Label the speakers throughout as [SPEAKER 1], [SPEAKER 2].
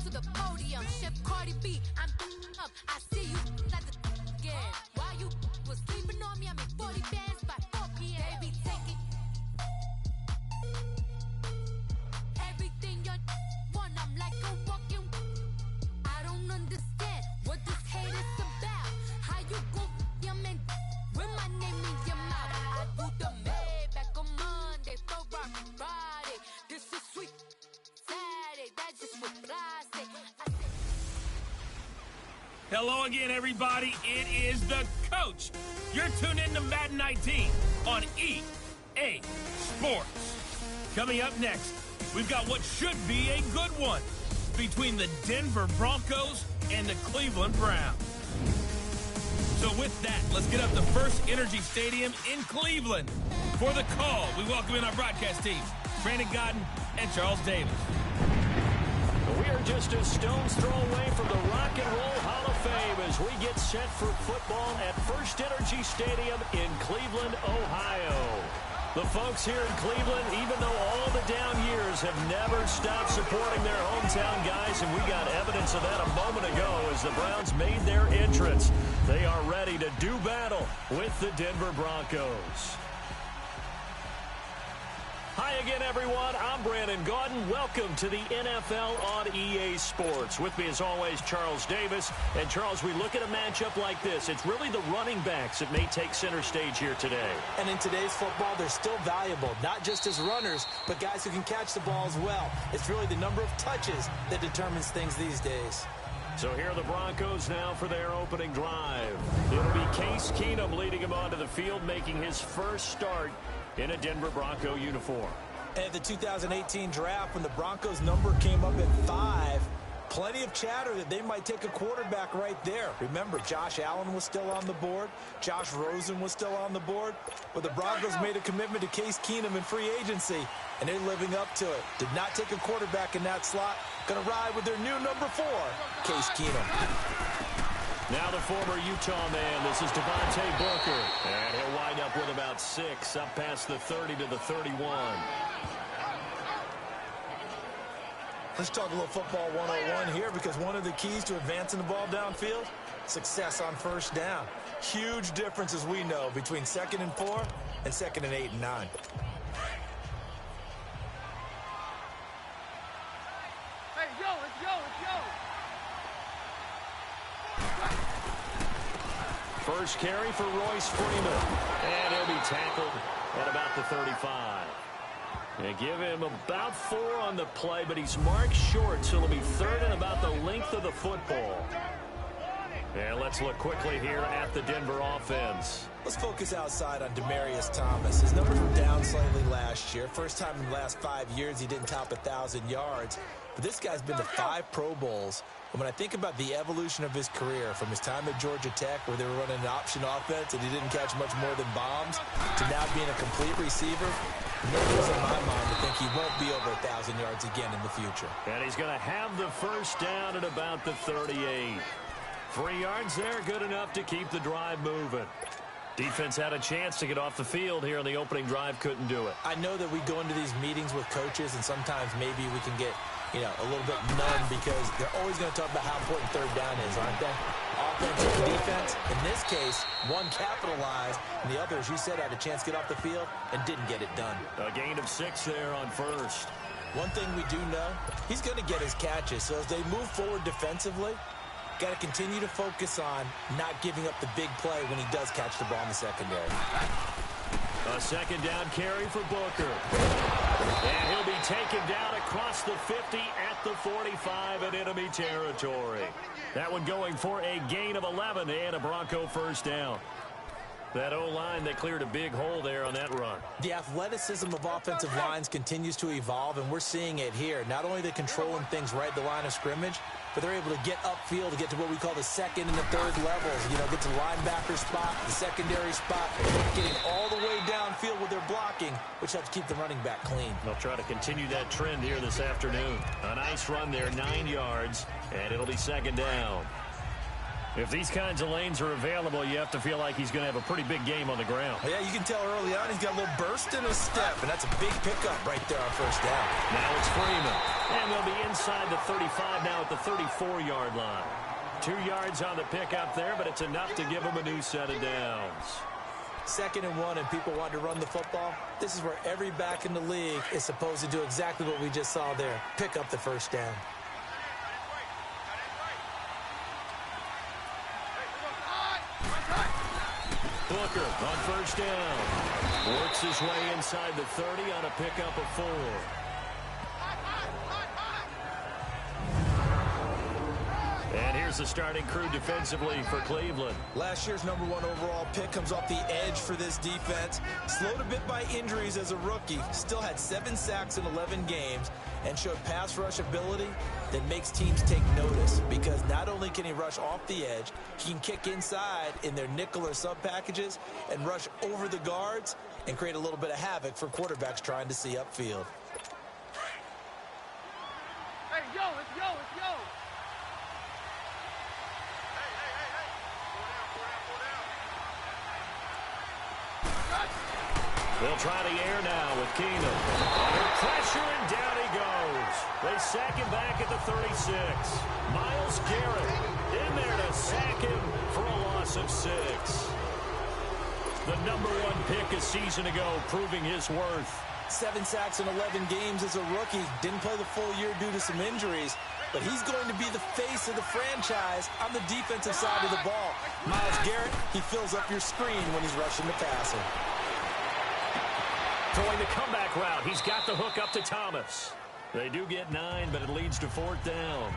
[SPEAKER 1] to the podium. Chef Cardi B, I'm up. I see you at the again. While you was sleeping on me, I make 40 bands by 4 p.m. Baby, take it. Everything you want, I'm like a walking. I don't understand what this hate is about. How you go, your man, with my name in your mouth. I do the Maybach on Monday, Ferrari Friday. This is sweet Saturday, that's just what plastic.
[SPEAKER 2] Hello again, everybody. It is the coach. You're tuned in to Madden 19 on EA Sports. Coming up next, we've got what should be a good one between the Denver Broncos and the Cleveland Browns. So with that, let's get up to First Energy Stadium in Cleveland. For the call, we welcome in our broadcast team, Brandon Godden and Charles Davis.
[SPEAKER 3] We are just a stone's throw away from the Rock and Roll Hall of Fame as we get set for football at First Energy Stadium in Cleveland, Ohio. The folks here in Cleveland, even though all the down years, have never stopped supporting their hometown guys, and we got evidence of that a moment ago as the Browns made their entrance. They are ready to do battle with the Denver Broncos. Hi again, everyone. I'm Brandon Gaudin. Welcome to the NFL on EA Sports. With me, as always, Charles Davis. And, Charles, we look at a matchup like this. It's really the running backs that may take center stage here today.
[SPEAKER 4] And in today's football, they're still valuable, not just as runners, but guys who can catch the ball as well. It's really the number of touches that determines things these days.
[SPEAKER 3] So here are the Broncos now for their opening drive. It'll be Case Keenum leading him onto the field, making his first start in a Denver Bronco uniform.
[SPEAKER 4] At the 2018 draft, when the Broncos number came up at 5, plenty of chatter that they might take a quarterback right there. Remember, Josh Allen was still on the board. Josh Rosen was still on the board. But the Broncos made a commitment to Case Keenum in free agency, and they're living up to it. Did not take a quarterback in that slot. Going to ride with their new number 4, Case Keenum.
[SPEAKER 3] Now the former Utah man, this is Devontae Booker. And he'll wind up with about 6, up past the 30 to the 31.
[SPEAKER 4] Let's talk a little football 101 here, because one of the keys to advancing the ball downfield, success on first down. Huge difference, as we know, between 2nd and 4 and 2nd and 8 and 9.
[SPEAKER 5] Hey, yo, let's go, let's go.
[SPEAKER 3] First carry for Royce Freeman. And he'll be tackled at about the 35. They give him about 4 on the play, but he's marked short, so it'll be 3rd and about the length of the football. And let's look quickly here at the Denver offense.
[SPEAKER 4] Let's focus outside on Demaryius Thomas. His numbers were down slightly last year. First time in the last 5 years he didn't top 1,000 yards. But this guy's been to 5 Pro Bowls. And when I think about the evolution of his career, from his time at Georgia Tech, where they were running an option offense and he didn't catch much more than bombs, to now being a complete receiver, no reason in my mind to think he won't be over 1,000 yards again in the future.
[SPEAKER 3] And he's going to have the first down at about the 38. 3 yards there, good enough to keep the drive moving. Defense had a chance to get off the field here on the opening drive, couldn't do it.
[SPEAKER 4] I know that we go into these meetings with coaches, and sometimes maybe we can get, a little bit numb, because they're always going to talk about how important third down is, aren't they? Offense and defense. In this case, one capitalized, and the other, as you said, had a chance to get off the field and didn't get it done.
[SPEAKER 3] A gain of 6 there on first.
[SPEAKER 4] One thing we do know, he's going to get his catches. So as they move forward defensively, got to continue to focus on not giving up the big play when he does catch the ball in the secondary.
[SPEAKER 3] A second down carry for Booker. And he'll be taken down across the 50 at the 45 in enemy territory. That one going for a gain of 11 and a Bronco first down. That O-line, they cleared a big hole there on that run.
[SPEAKER 4] The athleticism of offensive lines continues to evolve, and we're seeing it here. Not only are they controlling things right at the line of scrimmage, but they're able to get upfield to get to what we call the 2nd and the 3rd levels. Get to the linebacker spot, the secondary spot, getting all the way downfield with their blocking, which helps keep the running back clean.
[SPEAKER 3] They'll try to continue that trend here this afternoon. A nice run there, 9 yards, and it'll be 2nd down. If these kinds of lanes are available, you have to feel like he's going to have a pretty big game on the ground.
[SPEAKER 4] Yeah, you can tell early on he's got a little burst in his step, and that's a big pickup right there on first down.
[SPEAKER 3] Now it's Freeman. And they'll be inside the 35 now at the 34-yard line. 2 yards on the pickup there, but it's enough to give him a new set of downs.
[SPEAKER 4] 2nd and 1, and people want to run the football. This is where every back in the league is supposed to do exactly what we just saw there. Pick up the first down.
[SPEAKER 3] Booker on first down. Works his way inside the 30 on a pickup of 4. And here's the starting crew defensively for Cleveland.
[SPEAKER 4] Last year's #1 overall pick comes off the edge for this defense. Slowed a bit by injuries as a rookie. Still had 7 sacks in 11 games and showed pass rush ability that makes teams take notice, because not only can he rush off the edge, he can kick inside in their nickel or sub packages and rush over the guards and create a little bit of havoc for quarterbacks trying to see upfield.
[SPEAKER 5] Hey, yo, it's yo, it's yo.
[SPEAKER 3] They'll try the air now with Keenum. Under pressure, and down he goes. They sack him back at the 36. Myles Garrett in there to sack him for a loss of 6. The #1 pick a season ago, proving his worth.
[SPEAKER 4] 7 sacks in 11 games as a rookie. Didn't play the full year due to some injuries, but he's going to be the face of the franchise on the defensive side of the ball. Myles Garrett, he fills up your screen when he's rushing the passer.
[SPEAKER 3] Throwing the comeback route. He's got the hook up to Thomas. They do get 9, but it leads to 4th down.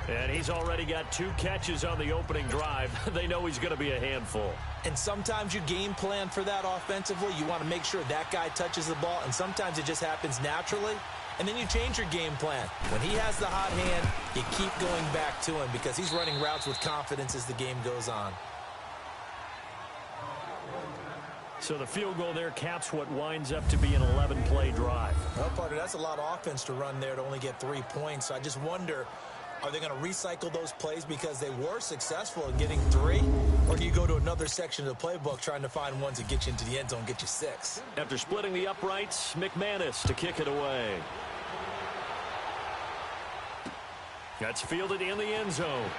[SPEAKER 3] And he's already got 2 catches on the opening drive. They know he's going to be a handful.
[SPEAKER 4] And sometimes you game plan for that offensively. You want to make sure that guy touches the ball, and sometimes it just happens naturally. And then you change your game plan. When he has the hot hand, you keep going back to him because he's running routes with confidence as the game goes on.
[SPEAKER 3] So the field goal there caps what winds up to be an 11-play drive.
[SPEAKER 4] Well, partner, that's a lot of offense to run there to only get 3 points. So I just wonder, are they going to recycle those plays because they were successful in getting 3? Or do you go to another section of the playbook trying to find ones that get you into the end zone, get you 6?
[SPEAKER 3] After splitting the uprights, McManus to kick it away. That's fielded in the end zone.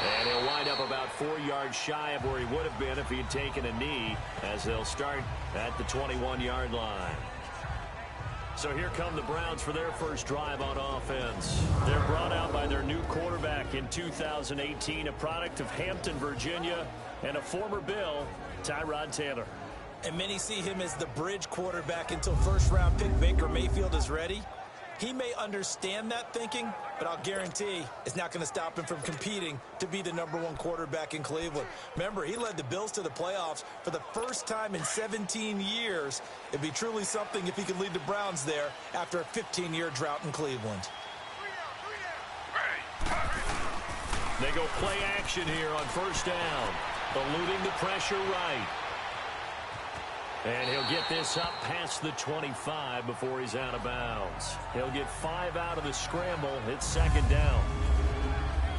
[SPEAKER 3] And he'll wind up about 4 yards shy of where he would have been if he had taken a knee, as they'll start at the 21-yard line. So here come the Browns for their first drive on offense. They're brought out by their new quarterback in 2018, a product of Hampton, Virginia, and a former Bill, Tyrod Taylor.
[SPEAKER 4] And many see him as the bridge quarterback until first-round pick Baker Mayfield is ready. He may understand that thinking, but I'll guarantee it's not going to stop him from competing to be the #1 quarterback in Cleveland. Remember, he led the Bills to the playoffs for the first time in 17 years. It'd be truly something if he could lead the Browns there after a 15-year drought in Cleveland.
[SPEAKER 3] They go play action here on first down, eluding the pressure right. And he'll get this up past the 25 before he's out of bounds. He'll get 5 out of the scramble. It's 2nd down.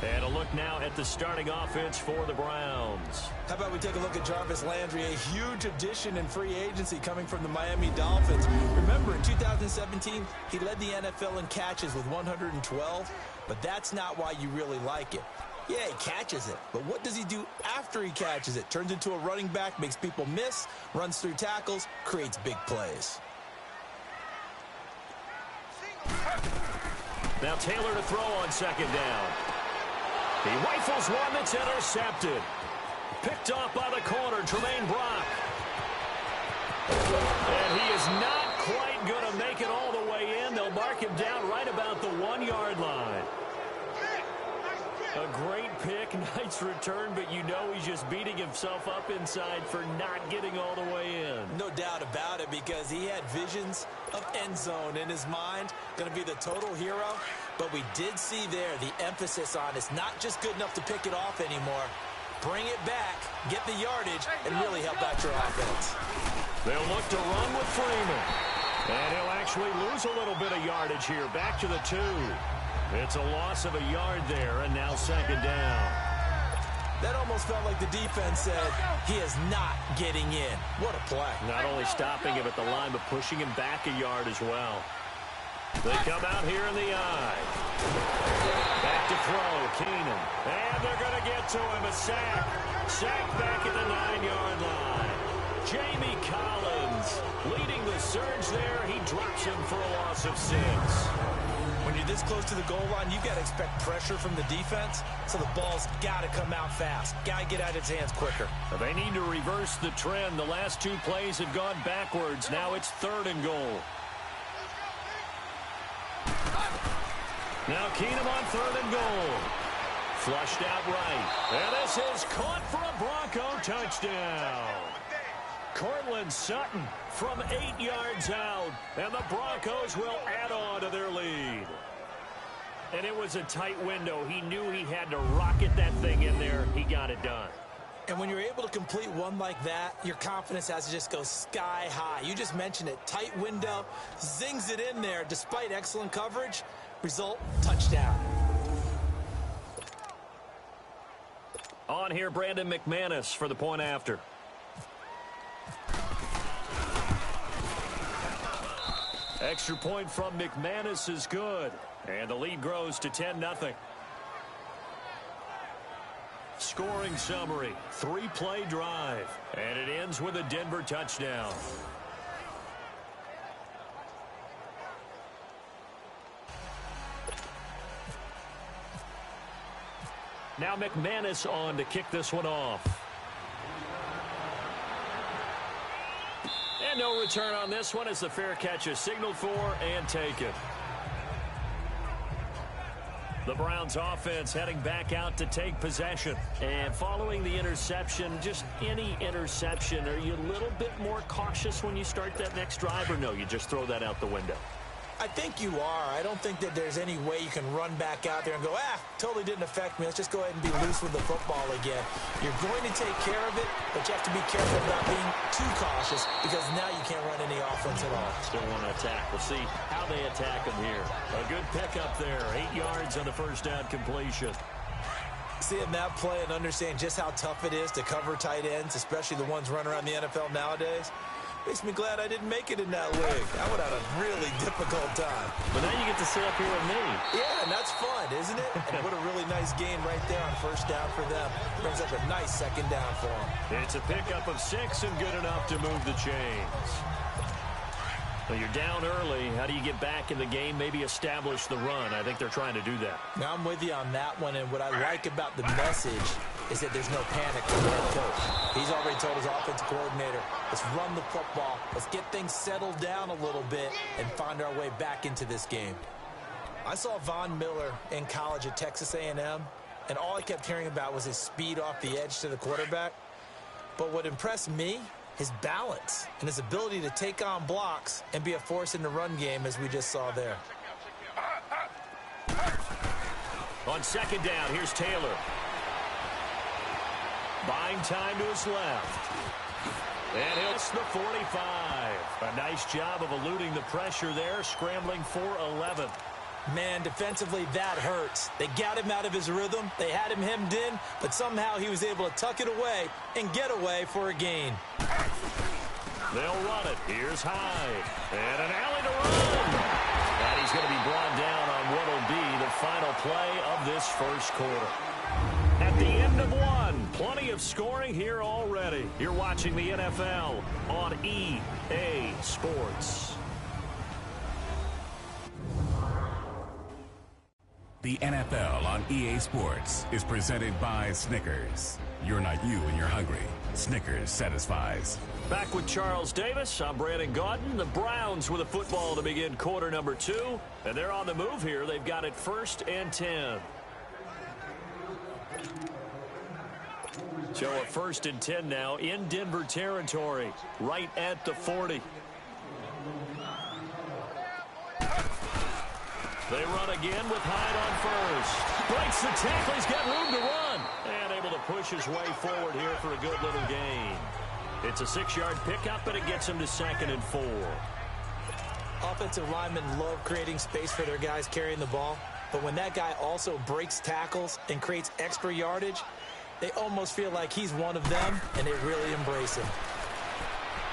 [SPEAKER 3] And a look now at the starting offense for the Browns.
[SPEAKER 4] How about we take a look at Jarvis Landry, a huge addition in free agency coming from the Miami Dolphins. Remember, in 2017, he led the NFL in catches with 112, but that's not why you really like it. Yeah, he catches it, but what does he do after he catches it? Turns into a running back, makes people miss, runs through tackles, creates big plays.
[SPEAKER 3] Now Taylor to throw on 2nd down. He rifles one that's intercepted. Picked off by the corner, Tremaine Brock. And he is not quite going to make it all the way in. They'll mark him down right about the 1-yard line. A great pick, nice return, but you know he's just beating himself up inside for not getting all the way in.
[SPEAKER 4] No doubt about it, because he had visions of end zone in his mind. Going to be the total hero. But we did see there the emphasis on it's not just good enough to pick it off anymore. Bring it back, get the yardage, and really help out your offense.
[SPEAKER 3] They'll look to run with Freeman. And he'll actually lose a little bit of yardage here. Back to the 2. It's a loss of a yard there, and now second down.
[SPEAKER 4] That almost felt like the defense said, he is not getting in. What a play.
[SPEAKER 3] Not only stopping him at the line, but pushing him back a yard as well. They come out here in the eye. Back to throw, Keenan. And they're going to get to him, a sack. Sack back at the 9-yard line. Jamie Collins leading the surge there. He drops him for a loss of 6.
[SPEAKER 4] When you're this close to the goal line, you've got to expect pressure from the defense, so the ball's got to come out fast. Got to get out of its hands quicker.
[SPEAKER 3] They need to reverse the trend. The last 2 plays have gone backwards. Now it's 3rd and goal. Now Keenum on 3rd and goal. Flushed out right. And this is caught for a Bronco touchdown. Cortland Sutton from 8 yards out, and the Broncos will add on to their lead. And it was a tight window. He knew he had to rocket that thing in there. He got it done.
[SPEAKER 4] And when you're able to complete one like that, your confidence has to just go sky high. You just mentioned it. Tight window, zings it in there despite excellent coverage. Result, touchdown.
[SPEAKER 3] On here, Brandon McManus for the point after. Extra point from McManus is good. And the lead grows to 10-0. Scoring summary, 3-play drive. And it ends with a Denver touchdown. Now McManus on to kick this one off. And no return on this one as the fair catch is signaled for and taken. The Browns offense heading back out to take possession. And following the interception, just any interception, are you a little bit more cautious when you start that next drive, or no, you just throw that out the window?
[SPEAKER 4] I think you are. I don't think that there's any way you can run back out there and go, totally didn't affect me. Let's just go ahead and be loose with the football again. You're going to take care of it, but you have to be careful about being too cautious because now you can't run any offense at all.
[SPEAKER 3] Still want to attack. We'll see how they attack them here. A good pickup there. 8 yards on the first down completion.
[SPEAKER 4] Seeing that play and understand just how tough it is to cover tight ends, especially the ones running around the NFL nowadays, makes me glad I didn't make it in that league. I would have a really difficult time.
[SPEAKER 3] But now you get to sit up here with me.
[SPEAKER 4] Yeah, and that's fun, isn't it? And what a really nice gain right there on first down for them. Brings up a nice second down for them.
[SPEAKER 3] It's a pickup of 6 and good enough to move the chains. Well, you're down early. How do you get back in the game? Maybe establish the run. I think they're trying to do that.
[SPEAKER 4] Now, I'm with you on that one, and what I like about the message is that there's no panic from the head coach. He's already told his offensive coordinator, let's run the football, let's get things settled down a little bit and find our way back into this game. I saw Von Miller in college at Texas A&M, and all I kept hearing about was his speed off the edge to the quarterback. But what impressed me, his balance and his ability to take on blocks and be a force in the run game, as we just saw there.
[SPEAKER 3] On second down, here's Taylor. Buying time to his left. And hits the 45. A nice job of eluding the pressure there, scrambling for 11.
[SPEAKER 4] Man, defensively, that hurts. They got him out of his rhythm. They had him hemmed in, but somehow he was able to tuck it away and get away for a gain.
[SPEAKER 3] They'll run it. Here's Hyde. And an alley to run. And he's going to be brought down on what will be the final play of this first quarter. At the end of one, plenty of scoring here already. You're watching the NFL on EA Sports.
[SPEAKER 6] The NFL on EA Sports is presented by Snickers. You're not you when you're hungry. Snickers satisfies.
[SPEAKER 3] Back with Charles Davis. I'm Brandon Gaudin. The Browns with a football to begin quarter number 2. And they're on the move here. They've got it 1st and 10. So a 1st and 10 now in Denver territory, right at the 40. They run again with Hyde on first. Breaks the tackle. He's got room to run. And able to push his way forward here for a good little gain. It's a 6-yard pickup, but it gets him to 2nd and 4.
[SPEAKER 4] Offensive linemen love creating space for their guys carrying the ball. But when that guy also breaks tackles and creates extra yardage, they almost feel like he's one of them, and they really embrace him.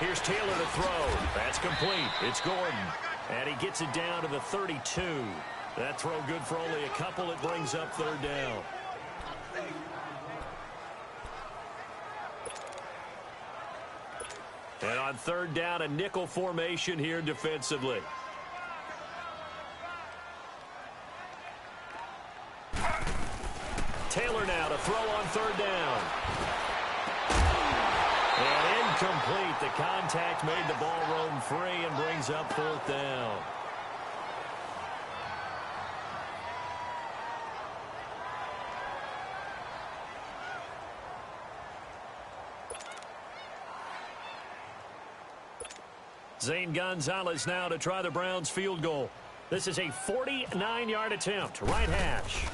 [SPEAKER 3] Here's Taylor to throw. That's complete. It's Gordon. And he gets it down to the 32. That throw good for only a couple. It brings up third down. And on third down, a nickel formation here defensively. Taylor now to throw on third down. And incomplete. The contact made the ball roam free and brings up fourth down. Zane Gonzalez now to try the Browns field goal. This is a 49-yard attempt. Right hash.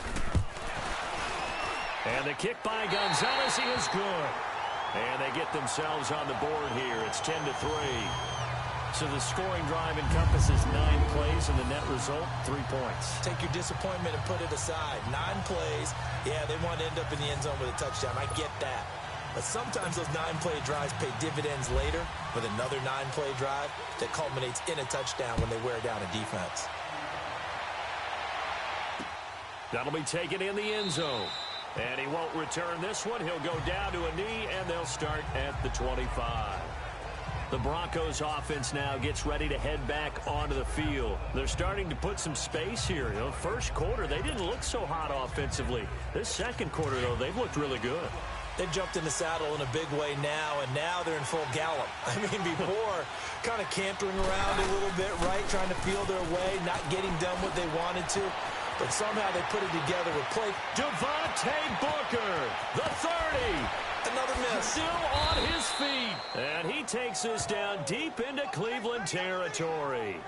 [SPEAKER 3] And the kick by Gonzalez is good. And they get themselves on the board here. It's 10-3. So the scoring drive encompasses 9 plays, and the net result, 3 points.
[SPEAKER 4] Take your disappointment and put it aside. 9 plays. Yeah, they want to end up in the end zone with a touchdown. I get that. But sometimes those 9-play drives pay dividends later with another 9-play drive that culminates in a touchdown when they wear down a defense.
[SPEAKER 3] That'll be taken in the end zone. And he won't return this one. He'll go down to a knee, and they'll start at the 25. The Broncos offense now gets ready to head back onto the field. They're starting to put some space here. You know, first quarter, they didn't look so hot offensively. This second quarter, though, they've looked really good.
[SPEAKER 4] They jumped in the saddle in a big way now, and now they're in full gallop. I mean, before, kind of cantering around a little bit, right, trying to feel their way, not getting done what they wanted to. But somehow they put it together with play.
[SPEAKER 3] Devontae Booker, the 30.
[SPEAKER 4] Another miss.
[SPEAKER 3] Still on his feet. And he takes this down deep into Cleveland territory.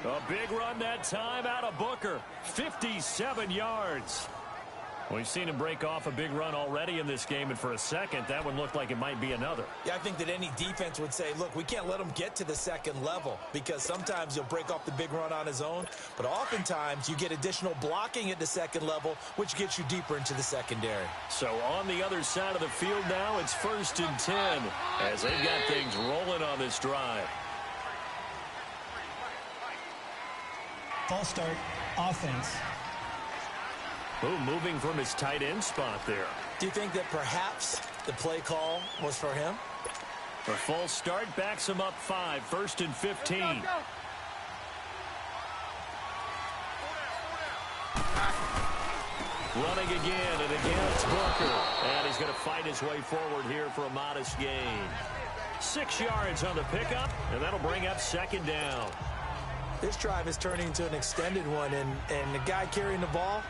[SPEAKER 3] A big run that time out of Booker. 57 yards. We've seen him break off a big run already in this game, and for a second, that one looked like it might be another.
[SPEAKER 4] Yeah, I think that any defense would say, look, we can't let him get to the second level, because sometimes he'll break off the big run on his own, but oftentimes you get additional blocking at the second level, which gets you deeper into the secondary.
[SPEAKER 3] So on the other side of the field now, it's 1st and 10, as they've got things rolling on this drive.
[SPEAKER 7] False start, offense.
[SPEAKER 3] Oh, moving from his tight end spot there.
[SPEAKER 4] Do you think that perhaps the play call was for him?
[SPEAKER 3] A false start backs him up 5, 1st and 15. Running again, and again it's Booker. And he's going to fight his way forward here for a modest gain. 6 yards on the pickup, and that'll bring up 2nd down.
[SPEAKER 4] This drive is turning into an extended one, and the guy carrying the ball,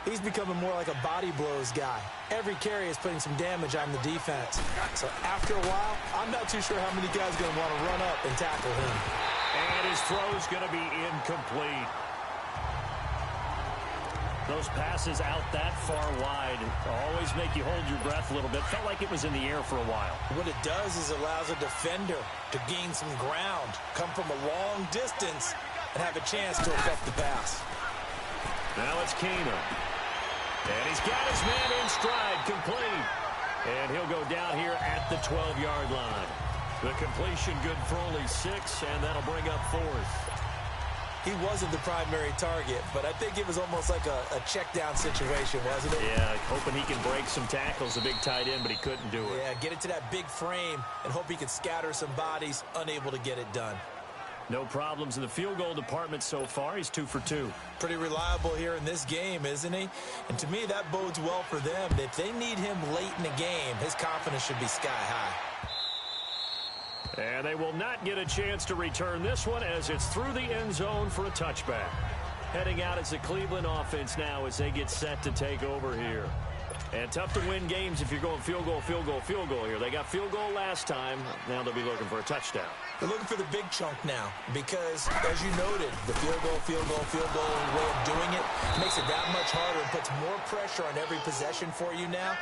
[SPEAKER 4] he's becoming more like a body blows guy. Every carry is putting some damage on the defense. So after a while, I'm not too sure how many guys are going to want to run up and tackle him.
[SPEAKER 3] And his throw's going to be incomplete. Those passes out that far wide always make you hold your breath a little bit. Felt like it was in the air for a while.
[SPEAKER 4] What it does is allows a defender to gain some ground, come from a long distance, and have a chance to affect the pass.
[SPEAKER 3] Now it's Keenum. And he's got his man in stride, complete. And he'll go down here at the 12-yard line. The completion good for only 6, and that'll bring up 4th.
[SPEAKER 4] He wasn't the primary target, but I think it was almost like a check-down situation, wasn't it?
[SPEAKER 3] Yeah, hoping he can break some tackles, a big tight end, but he couldn't do it.
[SPEAKER 4] Yeah, get it to that big frame and hope he can scatter some bodies, unable to get it done.
[SPEAKER 3] No problems in the field goal department so far. He's 2 for 2.
[SPEAKER 4] Pretty reliable here in this game, isn't he? And to me, that bodes well for them. If they need him late in the game, his confidence should be sky high.
[SPEAKER 3] And they will not get a chance to return this one as it's through the end zone for a touchback. Heading out as the Cleveland offense now as they get set to take over here. And tough to win games if you're going field goal, field goal, field goal here. They got field goal last time. Now they'll be looking for a touchdown.
[SPEAKER 4] They're looking for the big chunk now because, as you noted, the field goal way of doing it makes it that much harder and puts more pressure on every possession for you now.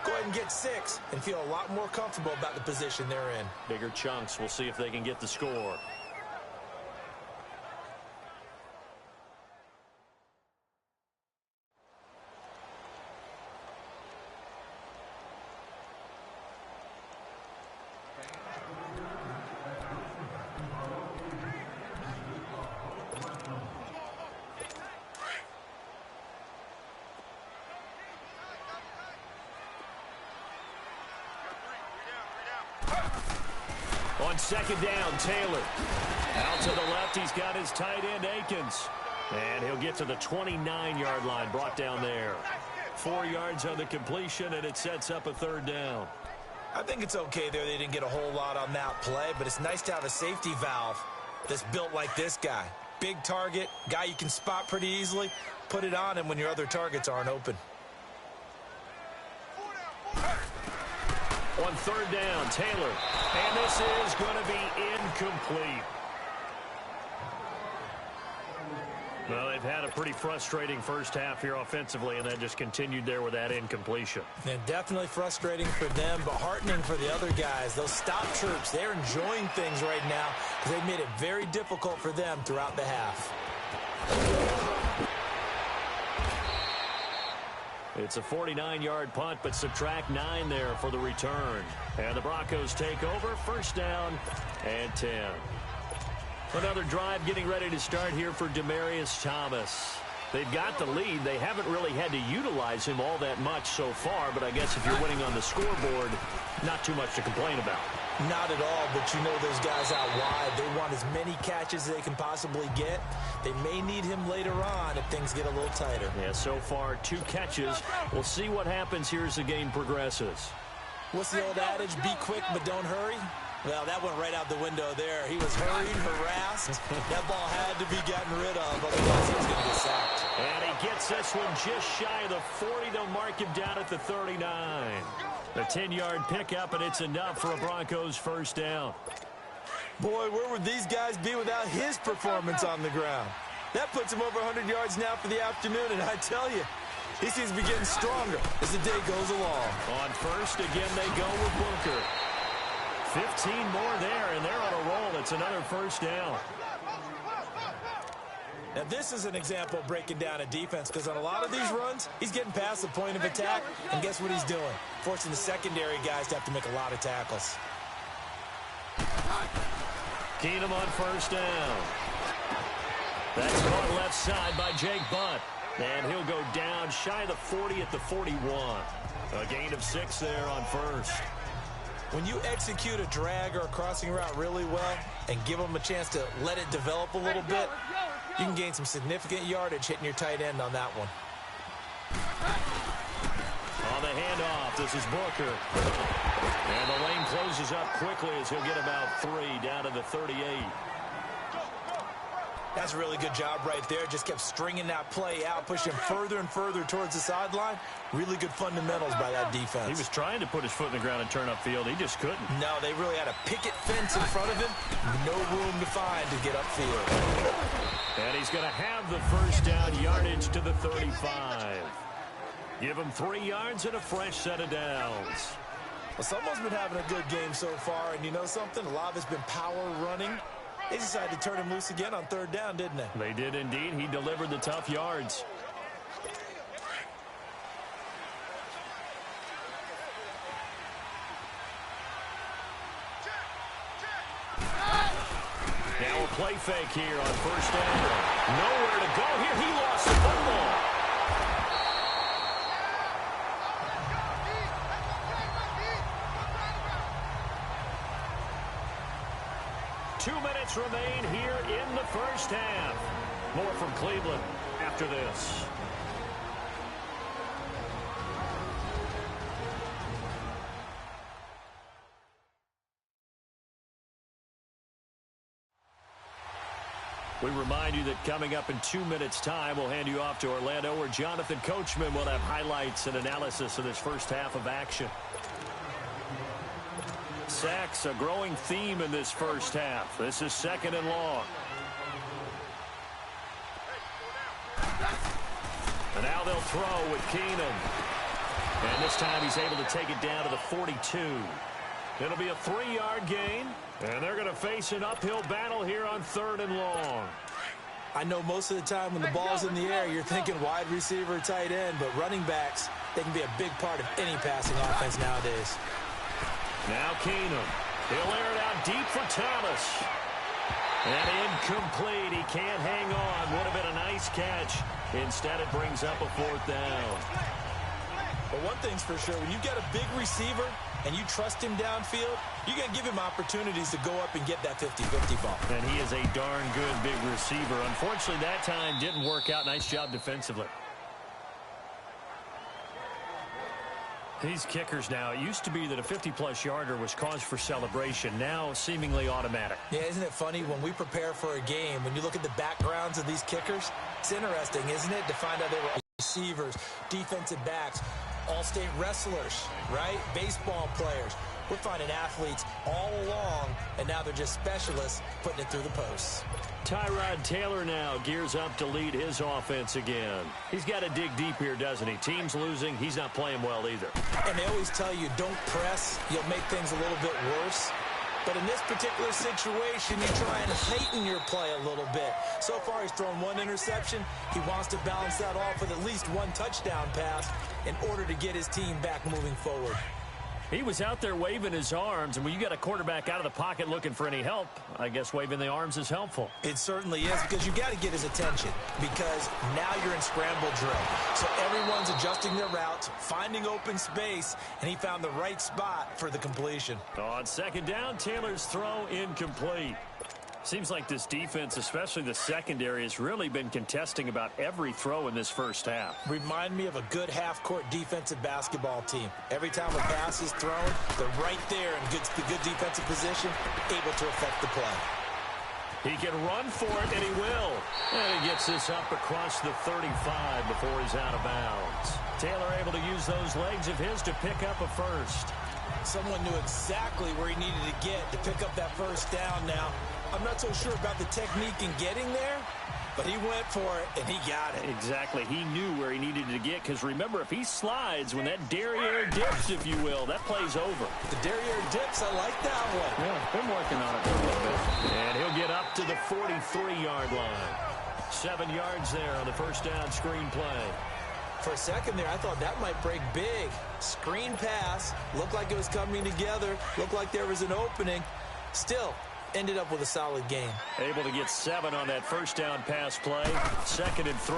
[SPEAKER 4] Go ahead and get 6 and feel a lot more comfortable about the position they're in.
[SPEAKER 3] Bigger chunks. We'll see if they can get the score. On second down, Taylor. Out to the left, he's got his tight end, Akins. And he'll get to the 29-yard line, brought down there. 4 yards on the completion, and it sets up a third down.
[SPEAKER 4] I think it's okay there. They didn't get a whole lot on that play, but it's nice to have a safety valve that's built like this guy. Big target, guy you can spot pretty easily. Put it on him when your other targets aren't open.
[SPEAKER 3] On third down, Taylor. And this is going to be incomplete. Well, they've had a pretty frustrating first half here offensively, and that just continued there with that incompletion.
[SPEAKER 4] And definitely frustrating for them, but heartening for the other guys. Those stop troops, they're enjoying things right now because they've made it very difficult for them throughout the half.
[SPEAKER 3] It's a 49-yard punt, but subtract 9 there for the return. And the Broncos take over, first down and 10. Another drive getting ready to start here for Demaryius Thomas. They've got the lead. They haven't really had to utilize him all that much so far, but I guess if you're winning on the scoreboard, not too much to complain about.
[SPEAKER 4] Not at all, but you know those guys out wide, they want as many catches as they can possibly get. They may need him later on if things get a little tighter.
[SPEAKER 3] Yeah, so far 2 catches. We'll see what happens here as the game progresses.
[SPEAKER 4] What's the old adage, be quick but don't hurry? Well, that went right out the window there. He was hurried, harassed. That ball had to be gotten rid of, otherwise he was going to get sacked.
[SPEAKER 3] And he gets this one just shy of the 40. They'll mark him down at the 39. A 10-yard pickup, and it's enough for a Broncos first down.
[SPEAKER 4] Boy, where would these guys be without his performance on the ground? That puts him over 100 yards now for the afternoon, and I tell you, he seems to be getting stronger as the day goes along.
[SPEAKER 3] On first, again, they go with Booker. 15 more there, and they're on a roll. It's another first down.
[SPEAKER 4] Now, this is an example of breaking down a defense because on a lot of these runs, he's getting past the point of attack, and guess what he's doing? Forcing the secondary guys to have to make a lot of tackles.
[SPEAKER 3] Keenum on first down. That's caught left side by Jake Butt. And he'll go down shy of the 40 at the 41. A gain of 6 there on first.
[SPEAKER 4] When you execute a drag or a crossing route really well and give them a chance to let it develop a little bit, you can gain some significant yardage hitting your tight end on that one.
[SPEAKER 3] On the handoff, this is Booker. And the lane closes up quickly as he'll get about 3 down to the 38.
[SPEAKER 4] That's a really good job right there. Just kept stringing that play out, pushing further and further towards the sideline. Really good fundamentals by that defense.
[SPEAKER 3] He was trying to put his foot in the ground and turn upfield. He just couldn't.
[SPEAKER 4] No, they really had a picket fence in front of him. No room to find to get upfield.
[SPEAKER 3] And he's going to have the first down, yardage to the 35. Give him 3 yards and a fresh set of downs.
[SPEAKER 4] Well, someone's been having a good game so far, and you know something? A lot of it's been power running. They decided to turn him loose again on third down, didn't they?
[SPEAKER 3] They did indeed. He delivered the tough yards. Now a play fake here on first down. Nowhere to go here. He lost the football. Two minutes remain here in the first half. More from Cleveland after this. We remind you that coming up in 2 minutes' time, we'll hand you off to Orlando, where Jonathan Coachman will have highlights and analysis of this first half of action. Sacks, a growing theme in this first half. This is second and long. And now they'll throw with Keenum. And this time he's able to take it down to the 42. It'll be a 3-yard gain. And they're going to face an uphill battle here on third and long.
[SPEAKER 4] I know most of the time when the ball's in the air, you're thinking wide receiver, tight end, but running backs, they can be a big part of any passing offense nowadays.
[SPEAKER 3] Now Keenum. He'll air it out deep for Thomas. And incomplete. He can't hang on. Would have been a nice catch. Instead, it brings up a fourth down.
[SPEAKER 4] But one thing's for sure, when you've got a big receiver and you trust him downfield, you're going to give him opportunities to go up and get that 50-50 ball.
[SPEAKER 3] And he is a darn good big receiver. Unfortunately, that time didn't work out. Nice job defensively. These kickers now, it used to be that a 50-plus yarder was cause for celebration. Now, seemingly automatic.
[SPEAKER 4] Yeah, isn't it funny? When we prepare for a game, when you look at the backgrounds of these kickers, it's interesting, isn't it, to find out they were receivers, defensive backs, all-state wrestlers, right? Baseball players. We're finding athletes all along, and now they're just specialists putting it through the posts.
[SPEAKER 3] Tyrod Taylor now gears up to lead his offense again. He's got to dig deep here, doesn't he? Team's losing. He's not playing well either.
[SPEAKER 4] And they always tell you, don't press. You'll make things a little bit worse. But in this particular situation, you try and heighten your play a little bit. So far, he's thrown one interception. He wants to balance that off with at least one touchdown pass in order to get his team back moving forward.
[SPEAKER 3] He was out there waving his arms, and when you got a quarterback out of the pocket looking for any help, I guess waving the arms is helpful.
[SPEAKER 4] It certainly is, because you got to get his attention, because now you're in scramble drill. So everyone's adjusting their routes, finding open space, and he found the right spot for the completion.
[SPEAKER 3] On second down, Taylor's throw incomplete. Seems like this defense, especially the secondary, has really been contesting about every throw in this first half.
[SPEAKER 4] Remind me of a good half-court defensive basketball team. Every time a pass is thrown, they're right there in good defensive position, able to affect the play.
[SPEAKER 3] He can run for it, and he will. And he gets this up across the 35 before he's out of bounds. Taylor able to use those legs of his to pick up a first.
[SPEAKER 4] Someone knew exactly where he needed to get to pick up that first down now. I'm not so sure about the technique in getting there, but he went for it, and he got it.
[SPEAKER 3] Exactly. He knew where he needed to get, because remember, if he slides, when that derriere dips, if you will, that play's over.
[SPEAKER 4] The derriere dips, I like that one.
[SPEAKER 3] Yeah, been working on it for a little bit. And he'll get up to the 43-yard line. 7 yards there on the first down screen play.
[SPEAKER 4] For a second there, I thought that might break big. Screen pass, looked like it was coming together, looked like there was an opening. Still, ended up with a solid game.
[SPEAKER 3] Able to get 7 on that first down pass play. 2nd and 3.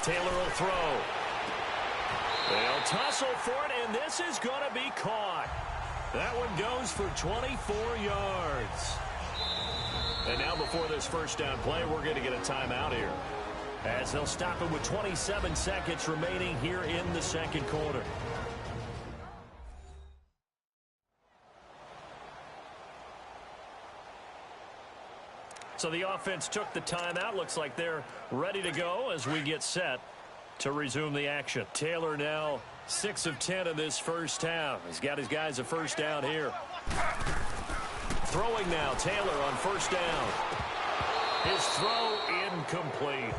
[SPEAKER 3] Taylor will throw. They'll tussle for it, and this is going to be caught. That one goes for 24 yards. And now before this first down play, we're going to get a timeout here, as they'll stop it with 27 seconds remaining here in the second quarter. So the offense took the timeout. Looks like they're ready to go as we get set to resume the action. Taylor now 6 of 10 in this first half. He's got his guys a first down here. Throwing now, Taylor on first down. His throw incomplete.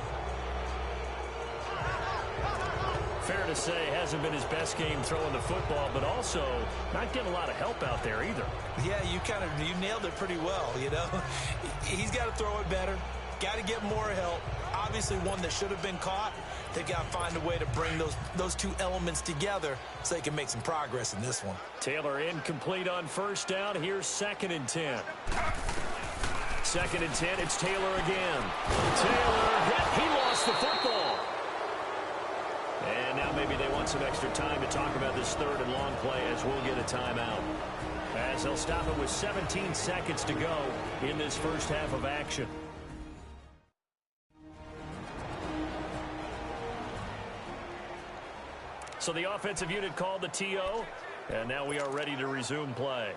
[SPEAKER 3] Fair to say, hasn't been his best game throwing the football, but also not getting a lot of help out there either.
[SPEAKER 4] Yeah, you nailed it pretty well, you know. He's got to throw it better, got to get more help. Obviously one that should have been caught. They got to find a way to bring those two elements together so they can make some progress in this one.
[SPEAKER 3] Taylor incomplete on first down. Here's 2nd and 10. 2nd and 10, it's Taylor again. Taylor hit, he lost the football. And now maybe they want some extra time to talk about this 3rd and long play, as we'll get a timeout. As they'll stop it with 17 seconds to go in this first half of action. So the offensive unit called the TO, and now we are ready to resume play.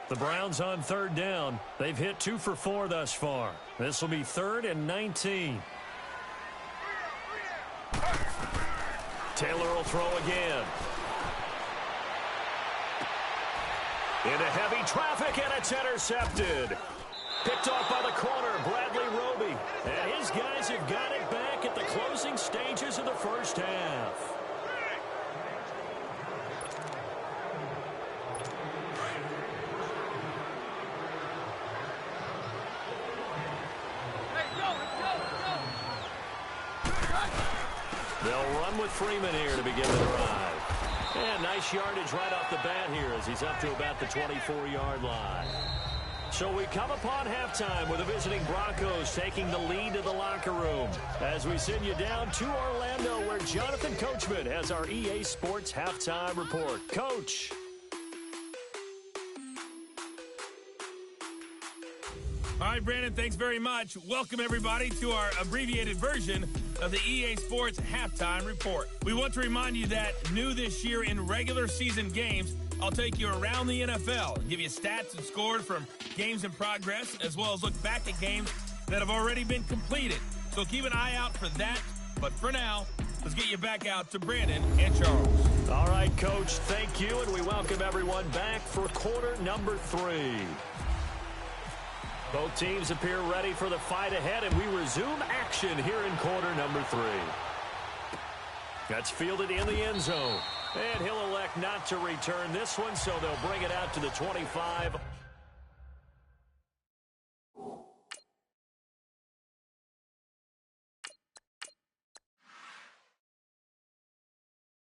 [SPEAKER 3] The Browns on 3rd down. They've hit 2 for 4 thus far. This will be 3rd and 19. Taylor will throw again. Into heavy traffic, and it's intercepted. Picked off by the corner, Bradley Roby. And his guys have got it back at the closing stages of the first half. They'll run with Freeman here to begin the drive. And nice yardage right off the bat here as he's up to about the 24-yard line. So we come upon halftime with the visiting Broncos taking the lead to the locker room as we send you down to Orlando where Jonathan Coachman has our EA Sports halftime report. Coach.
[SPEAKER 2] All right, Brandon, thanks very much. Welcome, everybody, to our abbreviated version of the EA Sports Halftime Report. We want to remind you that new this year in regular season games, I'll take you around the NFL and give you stats and scores from games in progress, as well as look back at games that have already been completed. So keep an eye out for that. But for now, let's get you back out to Brandon and Charles.
[SPEAKER 3] All right, Coach, thank you, and we welcome everyone back for quarter number 3. Both teams appear ready for the fight ahead, and we resume action here in quarter number 3. That's fielded in the end zone. And he'll elect not to return this one, so they'll bring it out to the 25.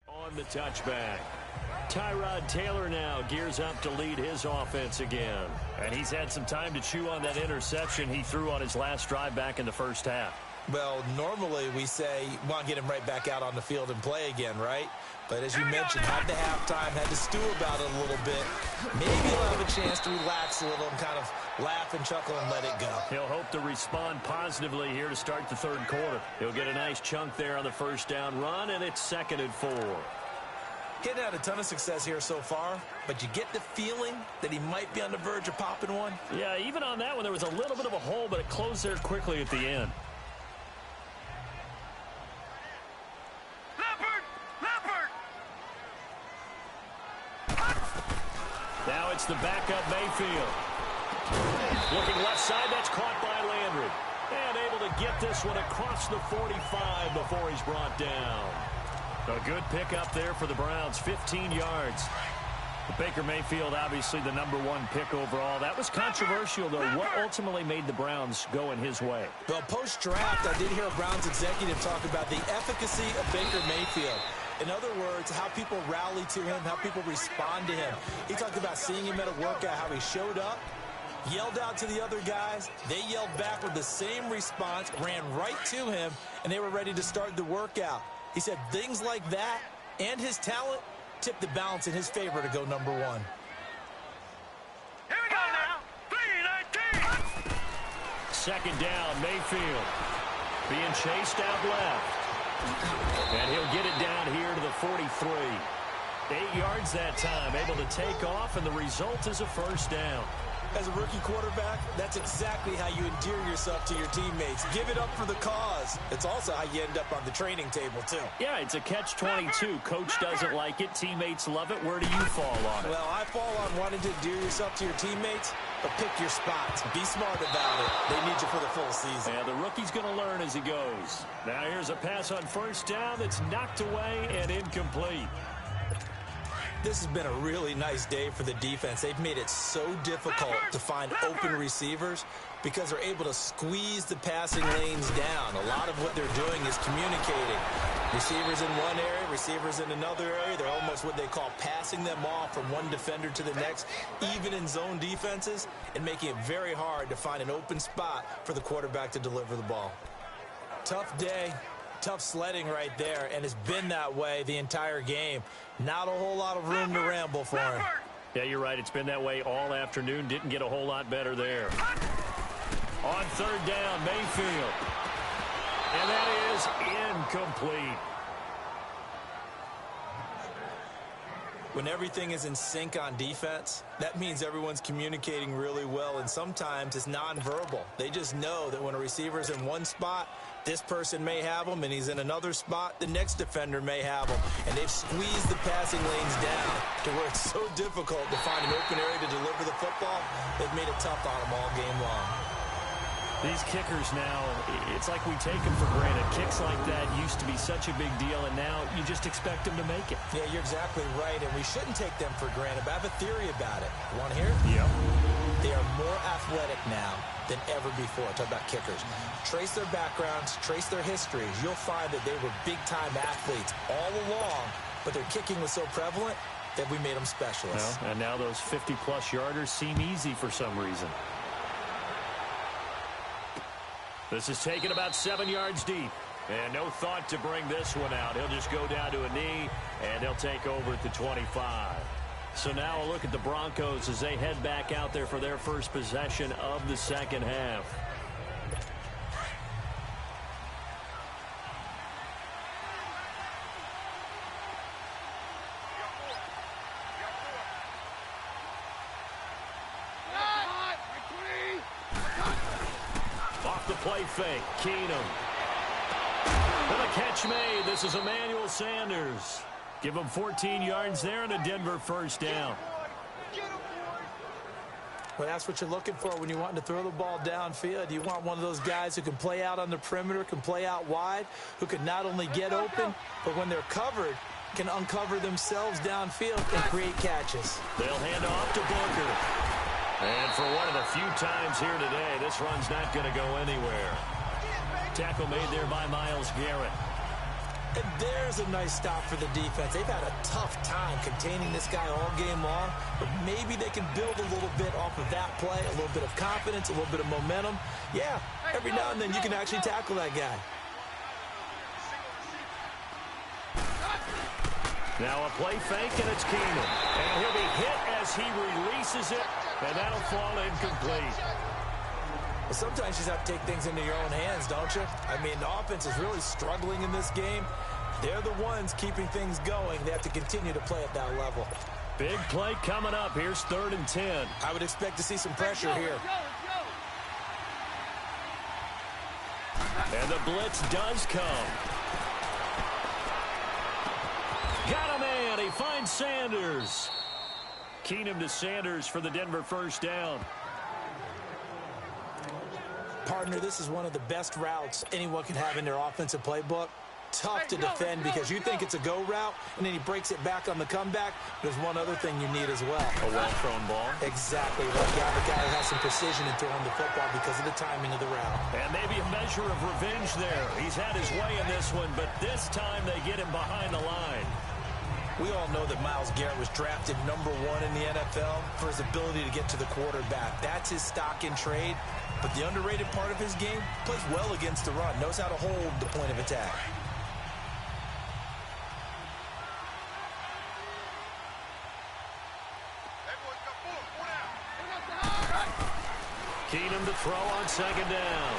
[SPEAKER 3] On the touchback. Tyrod Taylor now gears up to lead his offense again. And he's had some time to chew on that interception he threw on his last drive back in the first half.
[SPEAKER 4] Well, normally we say, want to get him right back out on the field and play again, right? But as you mentioned, had the halftime, had to stew about it a little bit. Maybe he'll have a chance to relax a little and kind of laugh and chuckle and let it go.
[SPEAKER 3] He'll hope to respond positively here to start the third quarter. He'll get a nice chunk there on the first down run, and it's 2nd and 4.
[SPEAKER 4] He hadn't had a ton of success here so far, but you get the feeling that he might be on the verge of popping one.
[SPEAKER 3] Yeah, even on that one, there was a little bit of a hole, but it closed there quickly at the end. Now it's the backup Mayfield. Looking left side, that's caught by Landry. And able to get this one across the 45 before he's brought down. A good pickup there for the Browns, 15 yards. Baker Mayfield, obviously the #1 pick overall. That was controversial, though. What ultimately made the Browns go in his way?
[SPEAKER 4] Well, post-draft, I did hear a Browns executive talk about the efficacy of Baker Mayfield. In other words, how people rally to him, how people respond to him. He talked about seeing him at a workout, how he showed up, yelled out to the other guys. They yelled back with the same response, ran right to him, and they were ready to start the workout. He said things like that and his talent tipped the balance in his favor to go #1.
[SPEAKER 5] Here we go now. 3-19.
[SPEAKER 3] 2nd down, Mayfield. Being chased out left. And he'll get it down here to the 43. 8 yards that time, able to take off, and the result is a first down.
[SPEAKER 4] As a rookie quarterback, that's exactly how you endear yourself to your teammates. Give it up for the cause. It's also how you end up on the training table, too.
[SPEAKER 3] Yeah, it's a catch-22. Coach doesn't like it. Teammates love it. Where do you fall on it?
[SPEAKER 4] Well, I fall on wanting to endear yourself to your teammates, but pick your spots. Be smart about it. They need you for the full season.
[SPEAKER 3] Yeah, the rookie's going to learn as he goes. Now here's a pass on first down that's knocked away and incomplete.
[SPEAKER 4] This has been a really nice day for the defense. They've made it so difficult to find open receivers because they're able to squeeze the passing lanes down. A lot of what they're doing is communicating. Receivers in one area, receivers in another area. They're almost what they call passing them off from one defender to the next, even in zone defenses, and making it very hard to find an open spot for the quarterback to deliver the ball. Tough day. Tough sledding right there, and it's been that way the entire game. Not a whole lot of room to ramble for him.
[SPEAKER 3] Yeah, you're right. It's been that way all afternoon. Didn't get a whole lot better there. On 3rd down, Mayfield. And that is incomplete.
[SPEAKER 4] When everything is in sync on defense, that means everyone's communicating really well, and sometimes it's nonverbal. They just know that when a receiver's in one spot, this person may have him, and he's in another spot, the next defender may have him. And they've squeezed the passing lanes down to where it's so difficult to find an open area to deliver the football. They've made it tough on them all game long.
[SPEAKER 3] These kickers now, it's like we take them for granted. Kicks like that used to be such a big deal, and now you just expect them to make it.
[SPEAKER 4] Yeah, you're exactly right, and we shouldn't take them for granted, but I have a theory about it. You want to hear it?
[SPEAKER 3] Yep.
[SPEAKER 4] They are more athletic now than ever before. Talk about kickers. Trace their backgrounds, trace their histories. You'll find that they were big-time athletes all along, but their kicking was so prevalent that we made them specialists.
[SPEAKER 3] Well, and now those 50-plus yarders seem easy for some reason. This is taken about 7 yards deep. And no thought to bring this one out. He'll just go down to a knee, and he'll take over at the 25. So now a look at the Broncos as they head back out there for their first possession of the second half. Off the play fake, Keenum. And a catch made. This is Emmanuel Sanders. Give him 14 yards there and a Denver first down.
[SPEAKER 4] Well, that's what you're looking for when you're wanting to throw the ball downfield. You want one of those guys who can play out on the perimeter, can play out wide, who can not only get open, but when they're covered, can uncover themselves downfield and create catches.
[SPEAKER 3] They'll hand off to Booker. And for one of the few times here today, this run's not going to go anywhere. Tackle made there by Myles Garrett.
[SPEAKER 4] And there's a nice stop for the defense. They've had a tough time containing this guy all game long, but maybe they can build a little bit off of that play, a little bit of confidence, a little bit of momentum. Yeah, every now and then you can actually tackle that guy.
[SPEAKER 3] Now a play fake, and it's Keenum. And he'll be hit as he releases it, and that'll fall incomplete.
[SPEAKER 4] Well, sometimes you just have to take things into your own hands, don't you? I mean, the offense is really struggling in this game. They're the ones keeping things going. They have to continue to play at that level.
[SPEAKER 3] Big play coming up. Here's 3rd and 10.
[SPEAKER 4] I would expect to see some pressure here.
[SPEAKER 3] And the blitz does come. Got a man. He finds Sanders. Keenum to Sanders for the Denver first down.
[SPEAKER 4] Partner, this is one of the best routes anyone can have in their offensive playbook. Tough to defend because you think it's a go route, and then he breaks it back on the comeback. There's one other thing you need as well.
[SPEAKER 3] A well-thrown ball.
[SPEAKER 4] Exactly. Right. You have a guy who has some precision in throwing the football because of the timing of the route.
[SPEAKER 3] And maybe a measure of revenge there. He's had his way in this one, but this time they get him behind the line.
[SPEAKER 4] We all know that Myles Garrett was drafted #1 in the NFL for his ability to get to the quarterback. That's his stock in trade. But the underrated part of his game, plays well against the run, knows how to hold the point of attack.
[SPEAKER 3] Keenum to throw on 2nd down.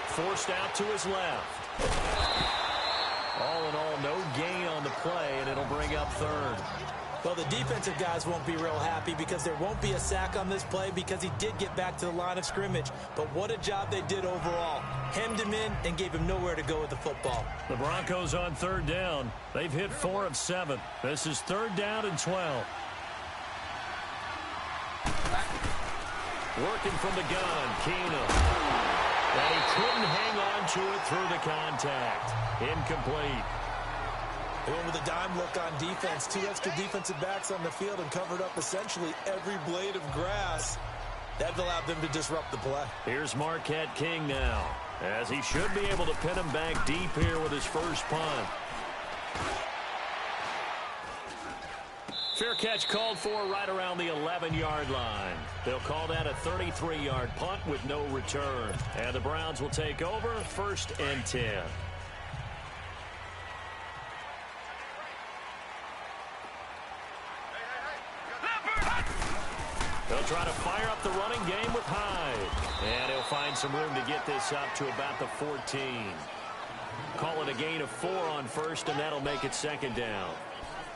[SPEAKER 3] Forced out to his left. All in all, no gain on the play, and it'll bring up 3rd.
[SPEAKER 4] Well, the defensive guys won't be real happy because there won't be a sack on this play because he did get back to the line of scrimmage. But what a job they did overall. Hemmed him in and gave him nowhere to go with the football.
[SPEAKER 3] The Broncos on 3rd down. They've hit 4 of 7. This is 3rd down and 12. Working from the gun, Keenum. And he couldn't hang on to it through the contact. Incomplete.
[SPEAKER 4] They went with a dime look on defense. 2 extra defensive backs on the field and covered up essentially every blade of grass. That allowed them to disrupt the play.
[SPEAKER 3] Here's Marquette King now, as he should be able to pin him back deep here with his first punt. Fair catch called for right around the 11-yard line. They'll call that a 33-yard punt with no return. And the Browns will take over 1st and 10. They'll try to fire up the running game with Hyde. And he'll find some room to get this up to about the 14. Call it a gain of 4 on 1st, and that'll make it 2nd down.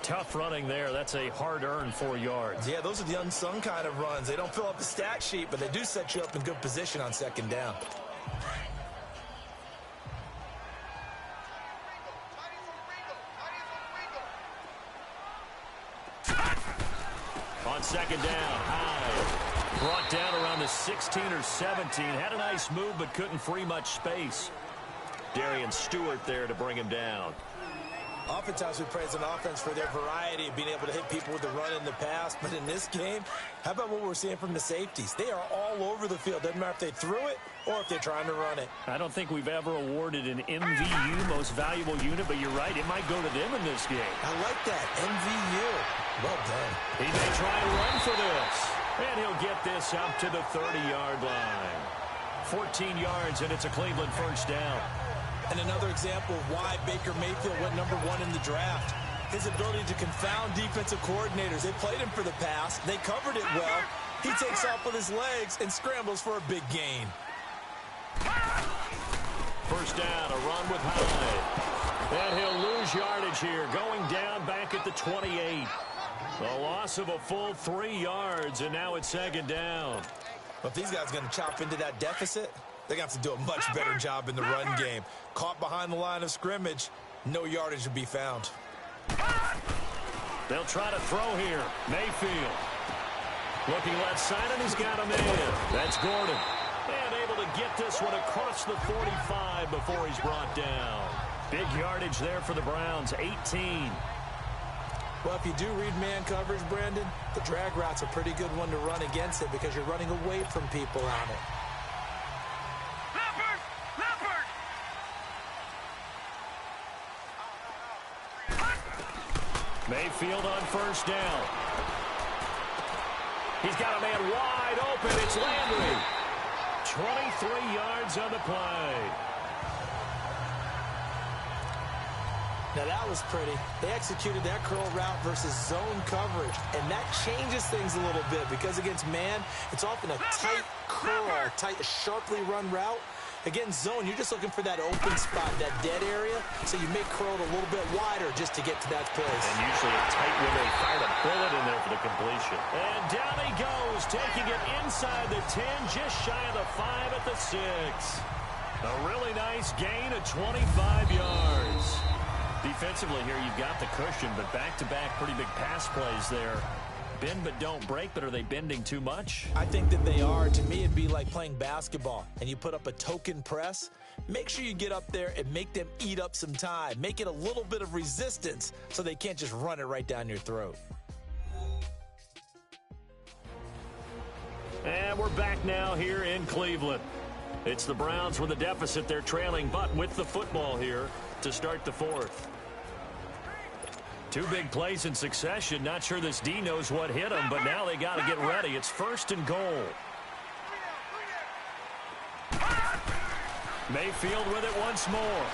[SPEAKER 3] Tough running there. That's a hard-earned 4 yards.
[SPEAKER 4] Yeah, those are the unsung kind of runs. They don't fill up the stat sheet, but they do set you up in good position on 2nd down.
[SPEAKER 3] On 2nd down, Hyde brought down around the 16 or 17. Had a nice move, but couldn't free much space. Darian Stewart there to bring him down.
[SPEAKER 4] Oftentimes we praise an offense for their variety of being able to hit people with the run in the past. But in this game, how about what we're seeing from the safeties? They are all over the field. Doesn't matter if they threw it or if they're trying to run it.
[SPEAKER 3] I don't think we've ever awarded an MVU, most valuable unit, but you're right. It might go to them in this game.
[SPEAKER 4] I like that. MVU. Well done.
[SPEAKER 3] He may try and run for this. And he'll get this up to the 30-yard line. 14 yards, and it's a Cleveland first down.
[SPEAKER 4] And another example of why Baker Mayfield went #1 in the draft. His ability to confound defensive coordinators. They played him for the pass. They covered it well. He takes off with his legs and scrambles for a big gain.
[SPEAKER 3] First down, a run with Hyde. And he'll lose yardage here, going down back at the 28. A loss of a full 3 yards, and now it's second down.
[SPEAKER 4] Well, if these guys are going to chop into that deficit, they're going to have to do a much better job in the run game. Caught behind the line of scrimmage, no yardage to be found.
[SPEAKER 3] They'll try to throw here. Mayfield. Looking left side, and he's got a man. That's Gordon. And able to get this one across the 45 before he's brought down. Big yardage there for the Browns, 18.
[SPEAKER 4] Well, if you do read man coverage, Brandon, the drag route's a pretty good one to run against it because you're running away from people on it.
[SPEAKER 3] Mayfield on first down. He's got a man wide open. It's Landry. 23 yards on the play.
[SPEAKER 4] Now that was pretty. They executed that curl route versus zone coverage, and that changes things a little bit because against man, it's often a tight curl, tight, sharply run route. Against zone, you're just looking for that open spot, that dead area, so you make curl a little bit wider just to get to that place.
[SPEAKER 3] And usually a tight window, fired a bullet in there for the completion. And down he goes, taking it inside the 10, just shy of the 5 at the 6. A really nice gain of 25 yards. Defensively here, you've got the cushion, but back-to-back pretty big pass plays there. Bend but don't break, but are they bending too much?
[SPEAKER 4] I think that they are. To me, it'd be like playing basketball, and you put up a token press. Make sure you get up there and make them eat up some time. Make it a little bit of resistance so they can't just run it right down your throat.
[SPEAKER 3] And we're back now here in Cleveland. It's the Browns with a deficit. They're trailing, but with the football here to start the fourth. Two big plays in succession. Not sure this D knows what hit him, but now they got to get ready. It's first and goal. Mayfield with it once more.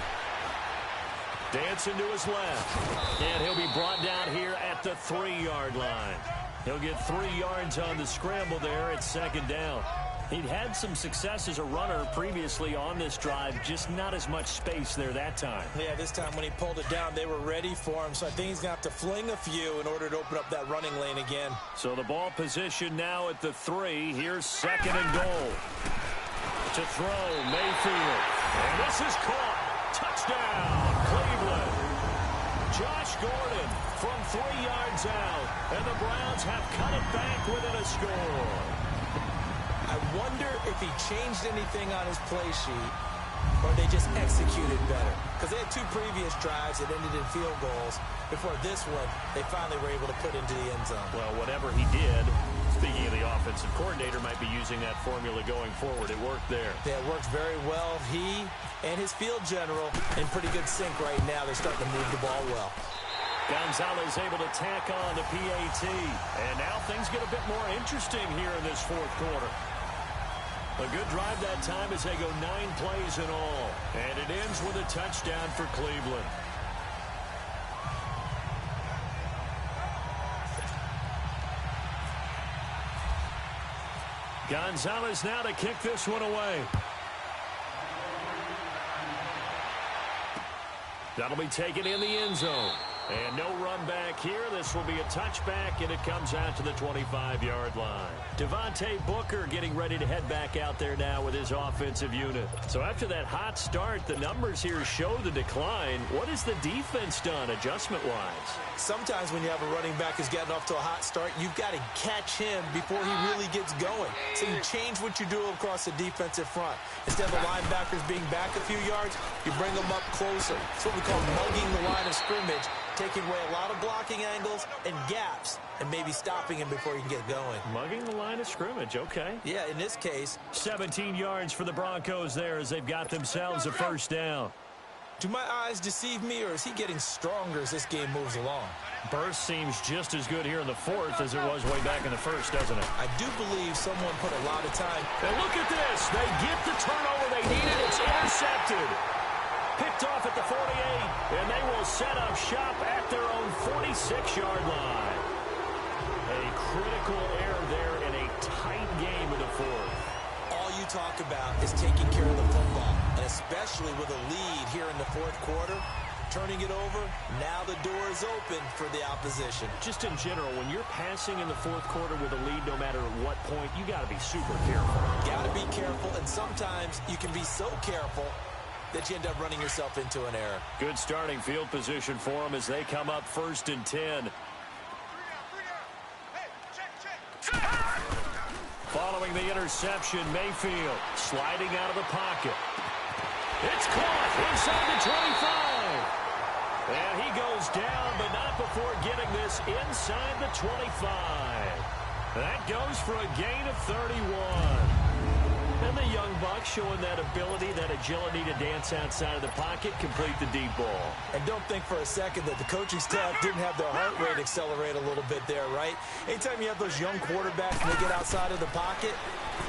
[SPEAKER 3] Dancing to his left. And he'll be brought down here at the 3-yard line. He'll get 3 yards on the scramble there. It's second down. He'd had some success as a runner previously on this drive, just not as much space there that time.
[SPEAKER 4] Yeah, this time when he pulled it down, they were ready for him, so I think he's going to have to fling a few in order to open up that running lane again.
[SPEAKER 3] So the ball position now at the 3. Here's second and goal. To throw, Mayfield. And this is caught. Touchdown, Cleveland. Josh Gordon from 3 yards out, and the Browns have cut it back within a score.
[SPEAKER 4] I wonder if he changed anything on his play sheet or they just executed better. Because they had 2 previous drives that ended in field goals. Before this one, they finally were able to put into the end zone.
[SPEAKER 3] Well, whatever he did, speaking of the offensive coordinator, might be using that formula going forward. It worked there.
[SPEAKER 4] Yeah, it worked very well. He and his field general in pretty good sync right now. They're starting to move the ball well.
[SPEAKER 3] Gonzalez able to tack on the PAT. And now things get a bit more interesting here in this fourth quarter. A good drive that time as they go 9 plays in all. And it ends with a touchdown for Cleveland. Gonzalez now to kick this one away. That'll be taken in the end zone. And no run back here. This will be a touchback, and it comes out to the 25-yard line. Devontae Booker getting ready to head back out there now with his offensive unit. So after that hot start, the numbers here show the decline. What has the defense done adjustment-wise?
[SPEAKER 4] Sometimes when you have a running back who's getting off to a hot start, you've got to catch him before he really gets going. So you change what you do across the defensive front. Instead of the linebackers being back a few yards, you bring them up closer. It's what we call mugging the line of scrimmage, taking away a lot of blocking angles and gaps and maybe stopping him before he can get going.
[SPEAKER 3] Mugging the line of scrimmage, okay.
[SPEAKER 4] Yeah, in this case.
[SPEAKER 3] 17 yards for the Broncos there as they've got themselves a first down.
[SPEAKER 4] Do my eyes deceive me, or is he getting stronger as this game moves along?
[SPEAKER 3] Burst seems just as good here in the fourth as it was way back in the first, doesn't it?
[SPEAKER 4] I do believe someone put a lot of time.
[SPEAKER 3] And look at this. They get the turnover they needed. It's intercepted. Picked off at the 48, and they will set up shop at their own 46-yard line. A critical error there in a tight game in the fourth.
[SPEAKER 4] All you talk about is taking care of the football, and especially with a lead here in the fourth quarter, turning it over, now the door is open for the opposition.
[SPEAKER 3] Just in general, when you're passing in the fourth quarter with a lead, no matter at what point, you got to be super careful.
[SPEAKER 4] Got to be careful, and sometimes you can be so careful that you end up running yourself into an error.
[SPEAKER 3] Good starting field position for them as they come up 1st and 10. Following the interception, Mayfield sliding out of the pocket. It's caught inside the 25. And he goes down, but not before getting this inside the 25. That goes for a gain of 31. And the young buck showing that ability, that agility to dance outside of the pocket, complete the deep ball.
[SPEAKER 4] And don't think for a second that the coaching staff didn't have their heart rate accelerate a little bit there, right? Anytime you have those young quarterbacks and they get outside of the pocket,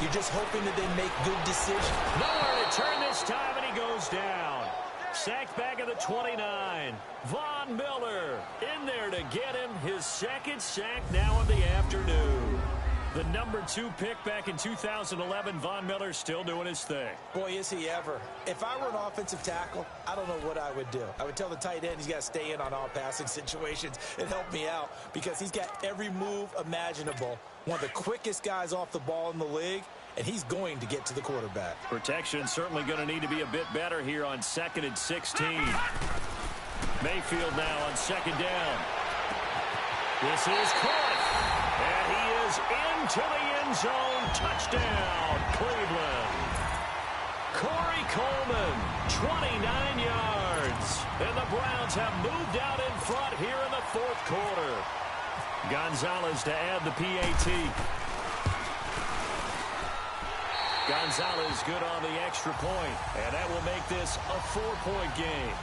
[SPEAKER 4] you're just hoping that they make good decisions.
[SPEAKER 3] Nowhere to turn this time, and he goes down. Sacked back at the 29. Von Miller in there to get him his second sack now in the afternoon. The number 2 pick back in 2011, Von Miller still doing his thing.
[SPEAKER 4] Boy, is he ever. If I were an offensive tackle, I don't know what I would do. I would tell the tight end he's got to stay in on all passing situations and help me out because he's got every move imaginable. One of the quickest guys off the ball in the league, and he's going to get to the quarterback.
[SPEAKER 3] Protection certainly going to need to be a bit better here on 2nd and 16. Mayfield now on 2nd down. This is caught. And he is into the end zone. Touchdown, Cleveland. Corey Coleman, 29 yards. And the Browns have moved out in front here in the fourth quarter. Gonzalez to add the PAT. Gonzalez good on the extra point. And that will make this a 4-point game.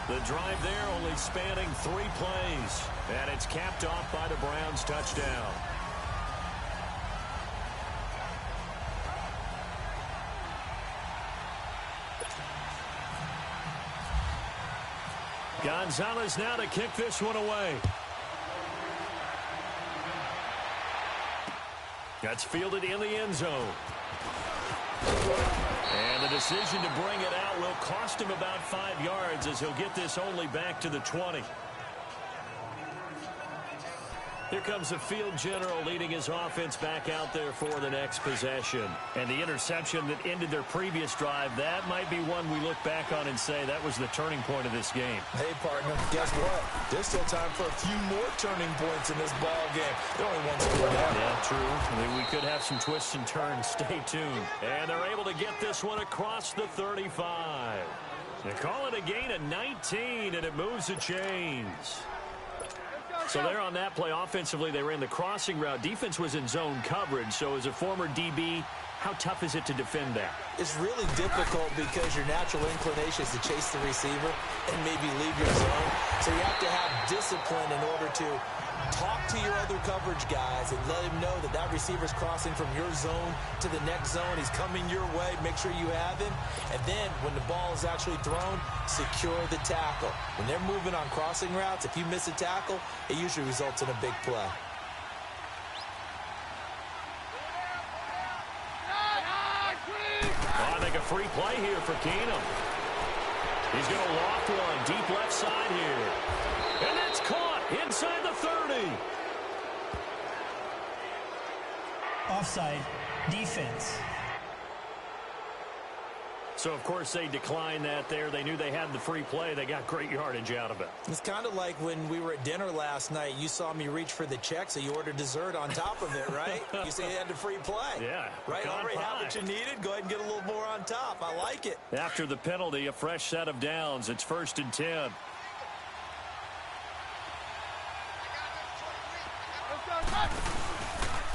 [SPEAKER 3] The drive there only spanning 3 plays. And it's capped off by the Browns' touchdown. Gonzalez now to kick this one away. That's fielded in the end zone. And the decision to bring it out will cost him about 5 yards as he'll get this only back to the 20. Here comes the field general leading his offense back out there for the next possession. And the interception that ended their previous drive, that might be one we look back on and say that was the turning point of this game.
[SPEAKER 4] Hey, partner, guess what? There's still time for a few more turning points in this ball game. They're only one score down.
[SPEAKER 3] Yeah, true. I mean, we could have some twists and turns. Stay tuned. And they're able to get this one across the 35. They call it a gain of 19, and it moves the chains. So there on that play, offensively, they ran the crossing route. Defense was in zone coverage. So as a former DB, how tough is it to defend that?
[SPEAKER 4] It's really difficult because your natural inclination is to chase the receiver and maybe leave your zone. So you have to have discipline in order to talk to your other coverage guys and let him know that that receiver's crossing from your zone to the next zone. He's coming your way. Make sure you have him. And then when the ball is actually thrown, secure the tackle. When they're moving on crossing routes, if you miss a tackle, it usually results in a big play.
[SPEAKER 3] I think a free play here for Keenum. He's going to loft one deep left side here. And it's caught inside the 30.
[SPEAKER 7] Offside, defense.
[SPEAKER 3] So, of course, they declined that there. They knew they had the free play. They got great yardage out of it.
[SPEAKER 4] It's kind of like when we were at dinner last night. You saw me reach for the check, so you ordered dessert on top of it, right? You say you had the free play.
[SPEAKER 3] Yeah.
[SPEAKER 4] Right? Already have what you needed. Go ahead and get a little more on top. I like it.
[SPEAKER 3] After the penalty, a fresh set of downs. It's 1st and 10.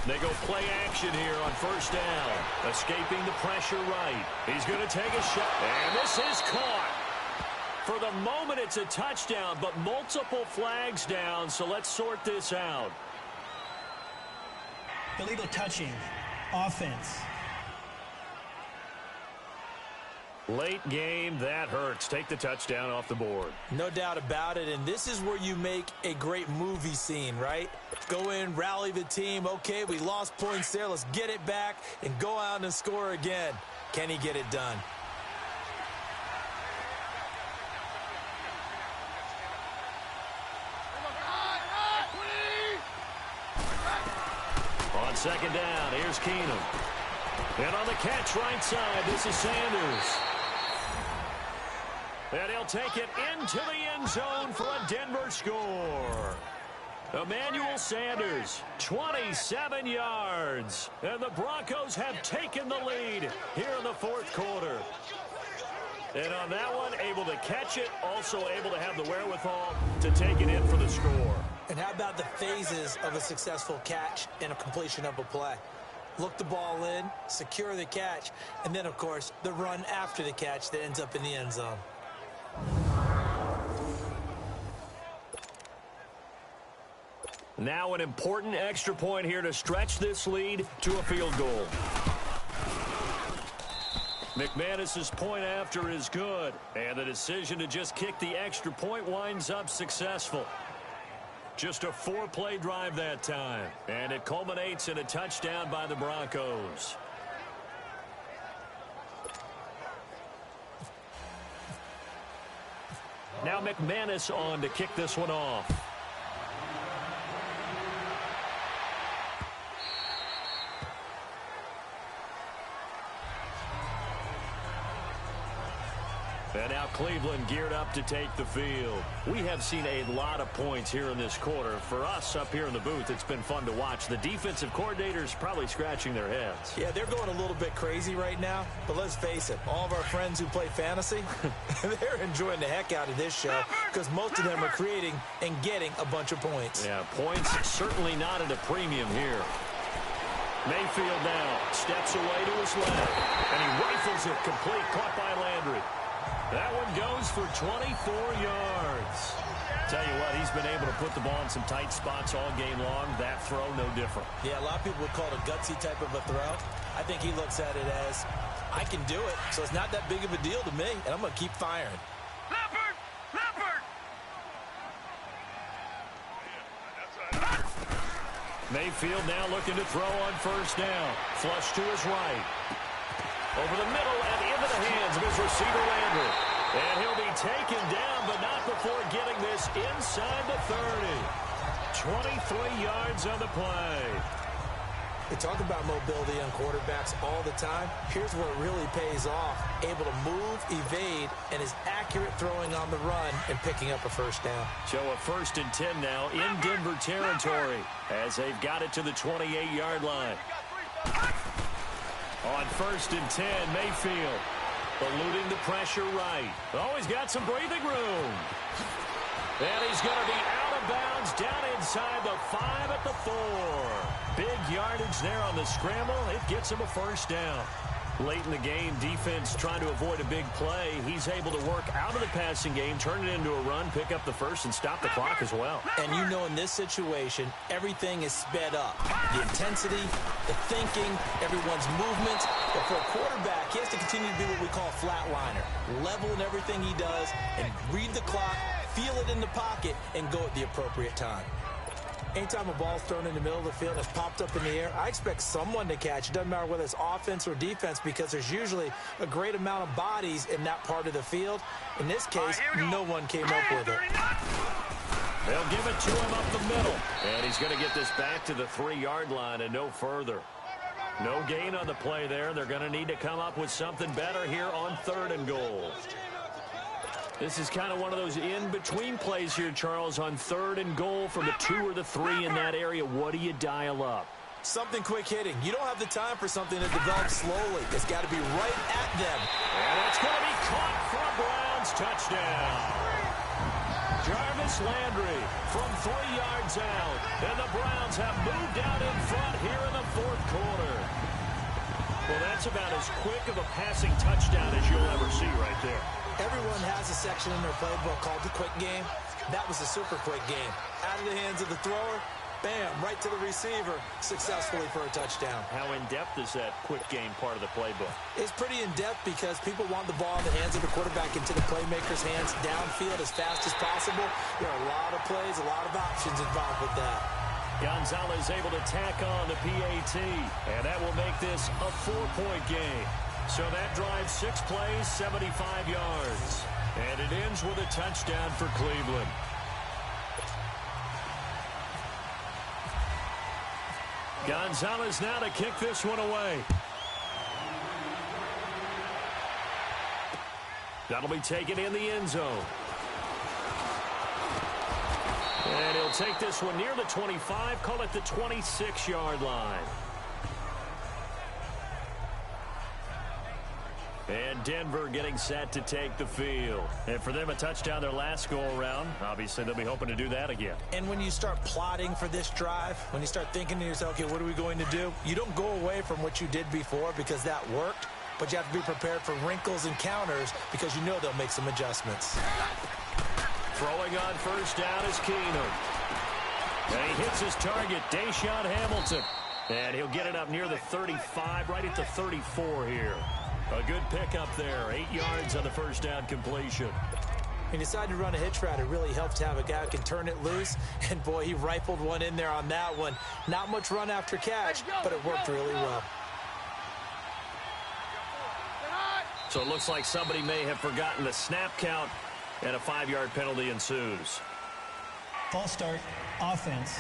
[SPEAKER 3] They go play action here on first down. Escaping the pressure right. He's going to take a shot. And this is caught. For the moment, it's a touchdown, but multiple flags down, so let's sort this out.
[SPEAKER 7] Illegal touching. Offense.
[SPEAKER 3] Late game, that hurts. Take the touchdown off the board.
[SPEAKER 4] No doubt about it, and this is where you make a great movie scene, right? Go in, rally the team. Okay, we lost points there. Let's get it back and go out and score again. Can he get it done?
[SPEAKER 3] On second down, here's Keenum. And on the catch right side, this is Sanders. And he'll take it into the end zone for a Denver score. Emmanuel Sanders, 27 yards. And the Broncos have taken the lead here in the fourth quarter. And on that one, able to catch it, also able to have the wherewithal to take it in for the score.
[SPEAKER 4] And how about the phases of a successful catch and a completion of a play? Look the ball in, secure the catch, and then, of course, the run after the catch that ends up in the end zone.
[SPEAKER 3] Now an important extra point here to stretch this lead to a field goal. McManus's point after is good, and the decision to just kick the extra point winds up successful. Just a 4-play drive that time, and it culminates in a touchdown by the Broncos. Now McManus on to kick this one off. And now Cleveland geared up to take the field. We have seen a lot of points here in this quarter. For us up here in the booth, it's been fun to watch. The defensive coordinators probably scratching their heads.
[SPEAKER 4] Yeah, they're going a little bit crazy right now. But let's face it, all of our friends who play fantasy, they're enjoying the heck out of this show because most of them are creating and getting a bunch of points.
[SPEAKER 3] Yeah, points certainly not at a premium here. Mayfield now steps away to his left. And he rifles it complete, caught by Landry. That one goes for 24 yards. Tell you what, he's been able to put the ball in some tight spots all game long. That throw, no different.
[SPEAKER 4] Yeah, a lot of people would call it a gutsy type of a throw. I think he looks at it as, I can do it, so it's not that big of a deal to me, and I'm going to keep firing.
[SPEAKER 5] Leopard! Leopard!
[SPEAKER 3] Mayfield now looking to throw on first down. Flush to his right. Over the middle and into the hands of his receiver, Landry. And he'll be taken down, but not before getting this inside the 30. 23 yards on the play.
[SPEAKER 4] We talk about mobility on quarterbacks all the time. Here's where it really pays off. Able to move, evade, and is accurate throwing on the run and picking up a first down.
[SPEAKER 3] So a 1st and 10 now in Denver territory as they've got it to the 28-yard line. On 1st and 10, Mayfield eluding the pressure right. Oh, he's got some breathing room. And he's going to be out of bounds down inside the 5 at the 4. Big yardage there on the scramble. It gets him a first down. Late in the game, defense trying to avoid a big play. He's able to work out of the passing game, turn it into a run, pick up the first, and stop the clock as well.
[SPEAKER 4] And you know in this situation, everything is sped up. The intensity, the thinking, everyone's movements. But for a quarterback, he has to continue to be what we call a flatliner. Level in everything he does and read the clock, feel it in the pocket, and go at the appropriate time. Anytime a ball's thrown in the middle of the field and it's popped up in the air, I expect someone to catch. It doesn't matter whether it's offense or defense because there's usually a great amount of bodies in that part of the field. In this case, no one came up with it.
[SPEAKER 3] They'll give it to him up the middle. And he's going to get this back to the 3-yard line and no further. No gain on the play there. They're going to need to come up with something better here on 3rd and goal. This is kind of one of those in-between plays here, Charles, on 3rd and goal from the 2 or the 3 in that area. What do you dial up?
[SPEAKER 4] Something quick hitting. You don't have the time for something to develop slowly. It's got to be right at them.
[SPEAKER 3] And it's going to be caught for a Browns touchdown. Jarvis Landry from 3 yards out. And the Browns have moved out in front here in the fourth quarter. Well, that's about as quick of a passing touchdown as you'll ever see right there.
[SPEAKER 4] Everyone has a section in their playbook called the quick game. That was a super quick game. Out of the hands of the thrower, bam, right to the receiver, successfully for a touchdown.
[SPEAKER 3] How in-depth is that quick game part of the playbook?
[SPEAKER 4] It's pretty in-depth because people want the ball in the hands of the quarterback into the playmaker's hands downfield as fast as possible. There are a lot of plays, a lot of options involved with that.
[SPEAKER 3] Gonzalez able to tack on the PAT, and that will make this a 4-point game. So that drives 6 plays, 75 yards. And it ends with a touchdown for Cleveland. Gonzalez now to kick this one away. That'll be taken in the end zone. And he'll take this one near the 25, call it the 26-yard line. And Denver getting set to take the field. And for them, a touchdown their last go-around. Obviously, they'll be hoping to do that again.
[SPEAKER 4] And when you start plotting for this drive, when you start thinking to yourself, okay, what are we going to do? You don't go away from what you did before because that worked, but you have to be prepared for wrinkles and counters because you know they'll make some adjustments.
[SPEAKER 3] Throwing on first down is Keenum. And he hits his target, Deshaun Hamilton. And he'll get it up near the 35, right at the 34 here. A good pickup there, 8 yards on the first down completion.
[SPEAKER 4] He decided to run a hitch route. It really helped to have a guy who can turn it loose. And, boy, he rifled one in there on that one. Not much run after catch, but it worked really well.
[SPEAKER 3] So it looks like somebody may have forgotten the snap count, and a 5-yard penalty ensues.
[SPEAKER 7] False start, offense.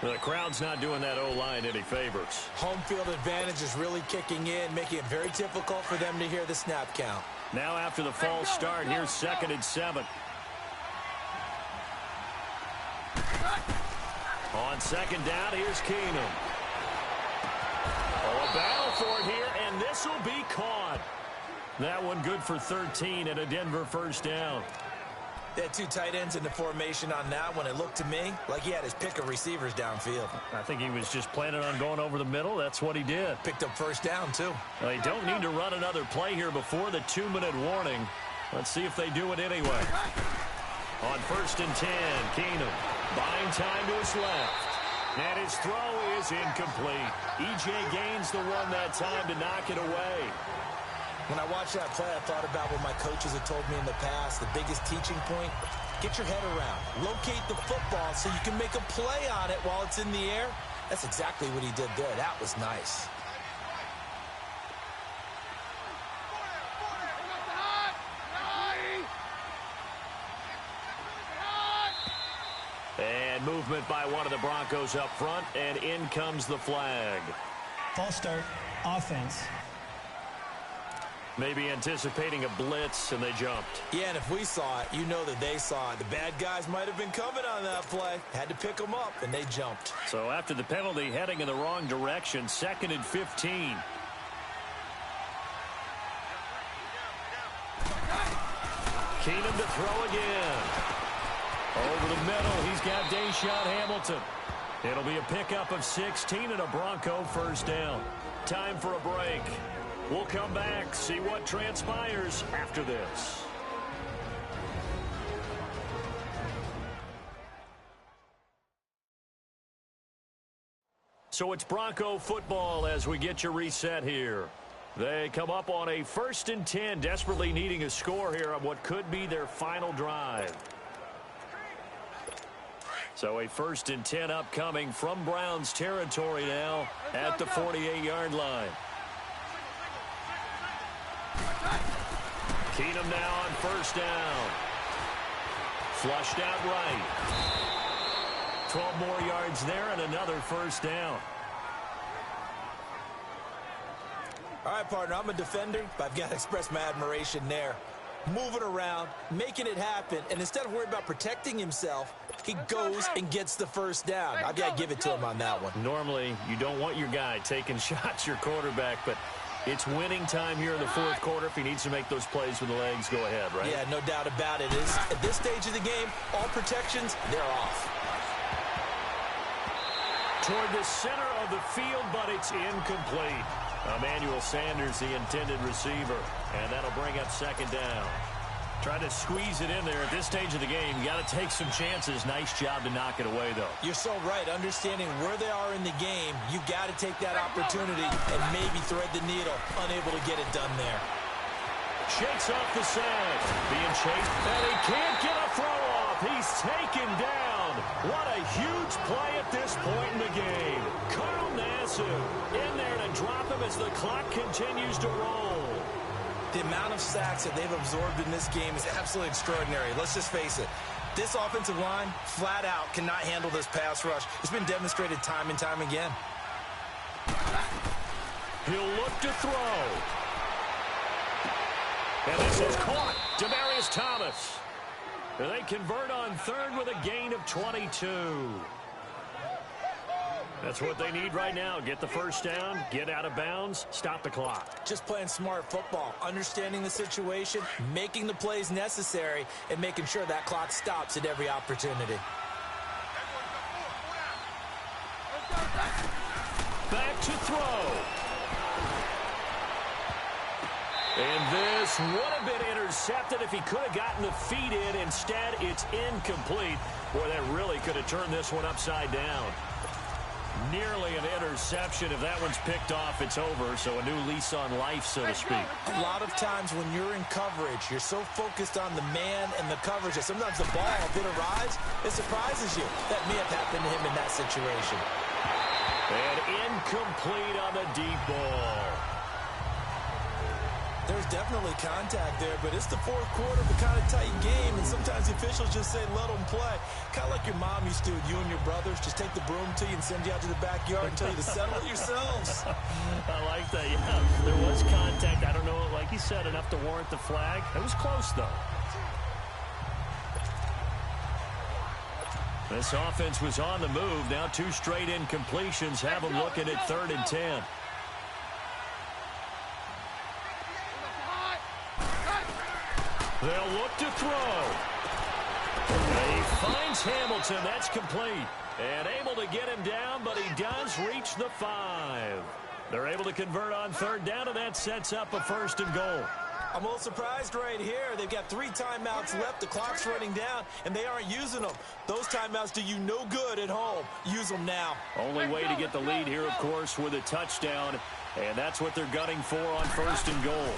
[SPEAKER 3] The crowd's not doing that O-line any favors.
[SPEAKER 4] Home field advantage is really kicking in, making it very difficult for them to hear the snap count.
[SPEAKER 3] Now after the false start, here's 2nd and 7. On 2nd down, here's Keenum. Oh, a battle for it here, and this will be caught. That one good for 13 and a Denver first down.
[SPEAKER 4] They had 2 tight ends in the formation on that one. It looked to me like he had his pick of receivers downfield.
[SPEAKER 3] I think he was just planning on going over the middle. That's what he did.
[SPEAKER 4] Picked up first down, too.
[SPEAKER 3] They don't need to run another play here before the 2-minute warning. Let's see if they do it anyway. On 1st and 10, Keenum buying time to his left. And his throw is incomplete. E.J. Gaines the one that time to knock it away.
[SPEAKER 4] When I watched that play, I thought about what my coaches had told me in the past. The biggest teaching point, get your head around. Locate the football so you can make a play on it while it's in the air. That's exactly what he did there. That was nice.
[SPEAKER 3] And movement by one of the Broncos up front, and in comes the flag.
[SPEAKER 7] False start, offense.
[SPEAKER 3] Maybe anticipating a blitz, and they jumped.
[SPEAKER 4] Yeah, and if we saw it, you know that they saw it. The bad guys might have been coming on that play. Had to pick them up, and they jumped.
[SPEAKER 3] So after the penalty, heading in the wrong direction, 2nd and 15. Keenum to throw again. Over the middle, he's got Deshaun Hamilton. It'll be a pickup of 16 and a Bronco first down. Time for a break. We'll come back, see what transpires after this. So it's Bronco football as we get you reset here. They come up on a 1st and 10, desperately needing a score here on what could be their final drive. So a 1st and 10 upcoming from Browns territory now at the 48-yard line. Keenum now on first down. Flushed out right. 12 more yards there and another first down.
[SPEAKER 4] All right, partner, I'm a defender, but I've got to express my admiration there. Moving around, making it happen, and instead of worrying about protecting himself, he goes and gets the first down. I've got to give it to him on that one.
[SPEAKER 3] Normally, you don't want your guy taking shots, your quarterback, but It's winning time here in the fourth quarter. If he needs to make those plays with the legs, go ahead, right?
[SPEAKER 4] Yeah, no doubt about it. At this stage of the game, all protections, they're off.
[SPEAKER 3] Toward the center of the field, but it's incomplete. Emmanuel Sanders, the intended receiver, and that'll bring up second down. Trying to squeeze it in there at this stage of the game. You got to take some chances. Nice job to knock it away, though.
[SPEAKER 4] You're so right. Understanding where they are in the game, you got to take that opportunity and maybe thread the needle. Unable to get it done there.
[SPEAKER 3] Shakes off the side. Being chased, and he can't get a throw off. He's taken down. What a huge play at this point in the game. Carl Nassib in there to drop him as the clock continues to roll.
[SPEAKER 4] The amount of sacks that they've absorbed in this game is absolutely extraordinary. Let's just face it. This offensive line, flat out, cannot handle this pass rush. It's been demonstrated time and time again.
[SPEAKER 3] He'll look to throw. And this is caught. Demaryius Thomas. And they convert on third with a gain of 22. That's what they need right now. Get the first down, get out of bounds, stop the clock.
[SPEAKER 4] Just playing smart football, understanding the situation, making the plays necessary, and making sure that clock stops at every opportunity.
[SPEAKER 3] Back to throw. And this would have been intercepted if he could have gotten the feet in. Instead, it's incomplete. Boy, that really could have turned this one upside down. Nearly an interception. If that one's picked off, it's over. So a new lease on life, so to speak.
[SPEAKER 4] A lot of times when you're in coverage, you're so focused on the man and the coverage that sometimes the ball, if it arrives, it surprises you. That may have happened to him in that situation.
[SPEAKER 3] And incomplete on the deep ball.
[SPEAKER 4] There's definitely contact there, but it's the fourth quarter of a kind of tight game, and sometimes the officials just say, let them play. Kind of like your mom used to, you and your brothers, just take the broom to you and send you out to the backyard and tell you to settle it yourselves.
[SPEAKER 3] I like that, yeah. There was contact. I don't know, like you said, enough to warrant the flag. It was close, though. This offense was on the move. Now two straight incompletions have them looking at 3rd and 10. They'll look to throw. He finds Hamilton. That's complete. And able to get him down, but he does reach the 5. They're able to convert on 3rd down, and that sets up a 1st and goal.
[SPEAKER 4] I'm a little surprised right here. They've got 3 timeouts left. The clock's running down, and they aren't using them. Those timeouts do you no good at home. Use them now.
[SPEAKER 3] Only way to get the lead here, of course, with a touchdown. And that's what they're gunning for on 1st and goal.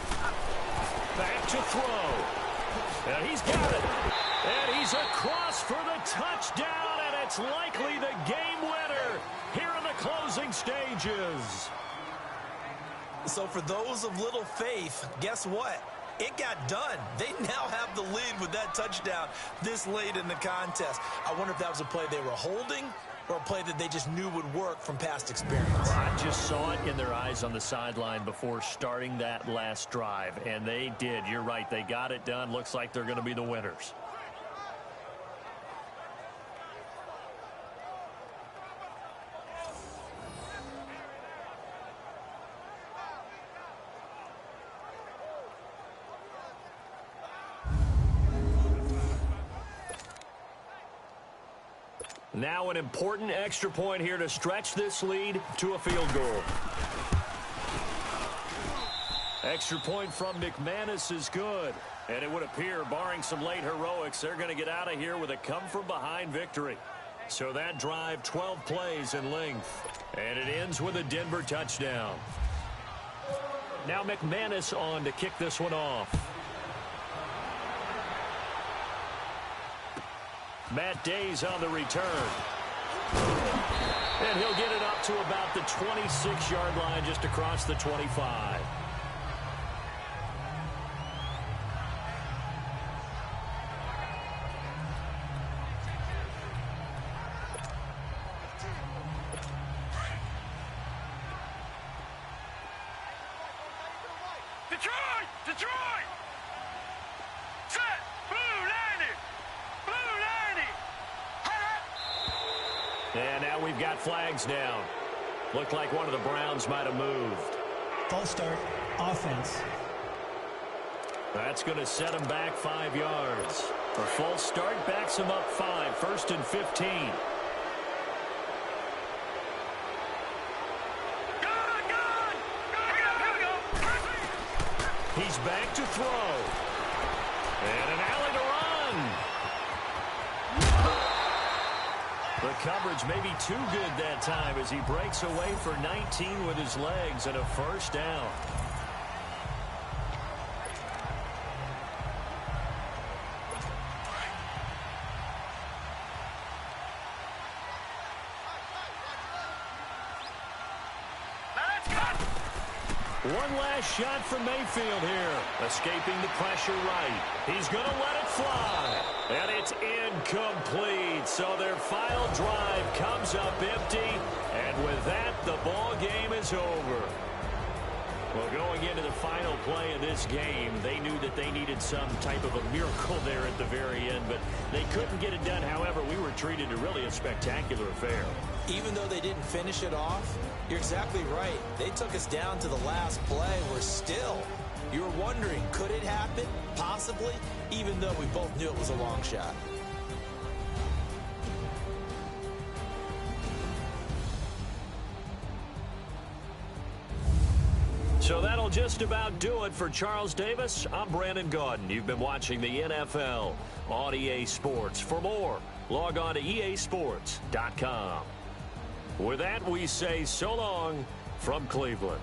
[SPEAKER 3] Back to throw. And he's got it. And he's across for the touchdown, and it's likely the game winner here in the closing stages.
[SPEAKER 4] So for those of little faith, guess what? It got done. They now have the lead with that touchdown this late in the contest. I wonder if that was a play they were holding or a play that they just knew would work from past experience.
[SPEAKER 3] I just saw it in their eyes on the sideline before starting that last drive, and they did. You're right. They got it done. Looks like they're going to be the winners. Now an important extra point here to stretch this lead to a field goal. Extra point from McManus is good. And it would appear, barring some late heroics, they're going to get out of here with a come-from-behind victory. So that drive, 12 plays in length. And it ends with a Denver touchdown. Now McManus on to kick this one off. Matt Day's on the return. And he'll get it up to about the 26-yard line, just across the 25.
[SPEAKER 5] Detroit! Detroit! Set! Blue 90! Blue 90!
[SPEAKER 3] And now we've got flags down. Looked like one of the Browns might have moved.
[SPEAKER 7] False start, offense.
[SPEAKER 3] That's going to set him back 5 yards. A false start backs him up 5, 1st and 15. He's back to throw. And an alley to run. The coverage may be too good that time as he breaks away for 19 with his legs and a first down. One last shot from Mayfield here. Escaping the pressure right. He's going to let it fly. And it's incomplete. So their final drive comes up empty. And with that, the ball game is over. Well, going into the final play of this game, they knew that they needed some type of a miracle there at the very end, but they couldn't get it done. However, we were treated to really a spectacular affair.
[SPEAKER 4] Even though they didn't finish it off, you're exactly right. They took us down to the last play. We're still, you were wondering, could it happen? Possibly, even though we both knew it was a long shot.
[SPEAKER 3] So that'll just about do it for Charles Davis. I'm Brandon Gaudin. You've been watching the NFL on EA Sports. For more, log on to easports.com. With that, we say so long from Cleveland.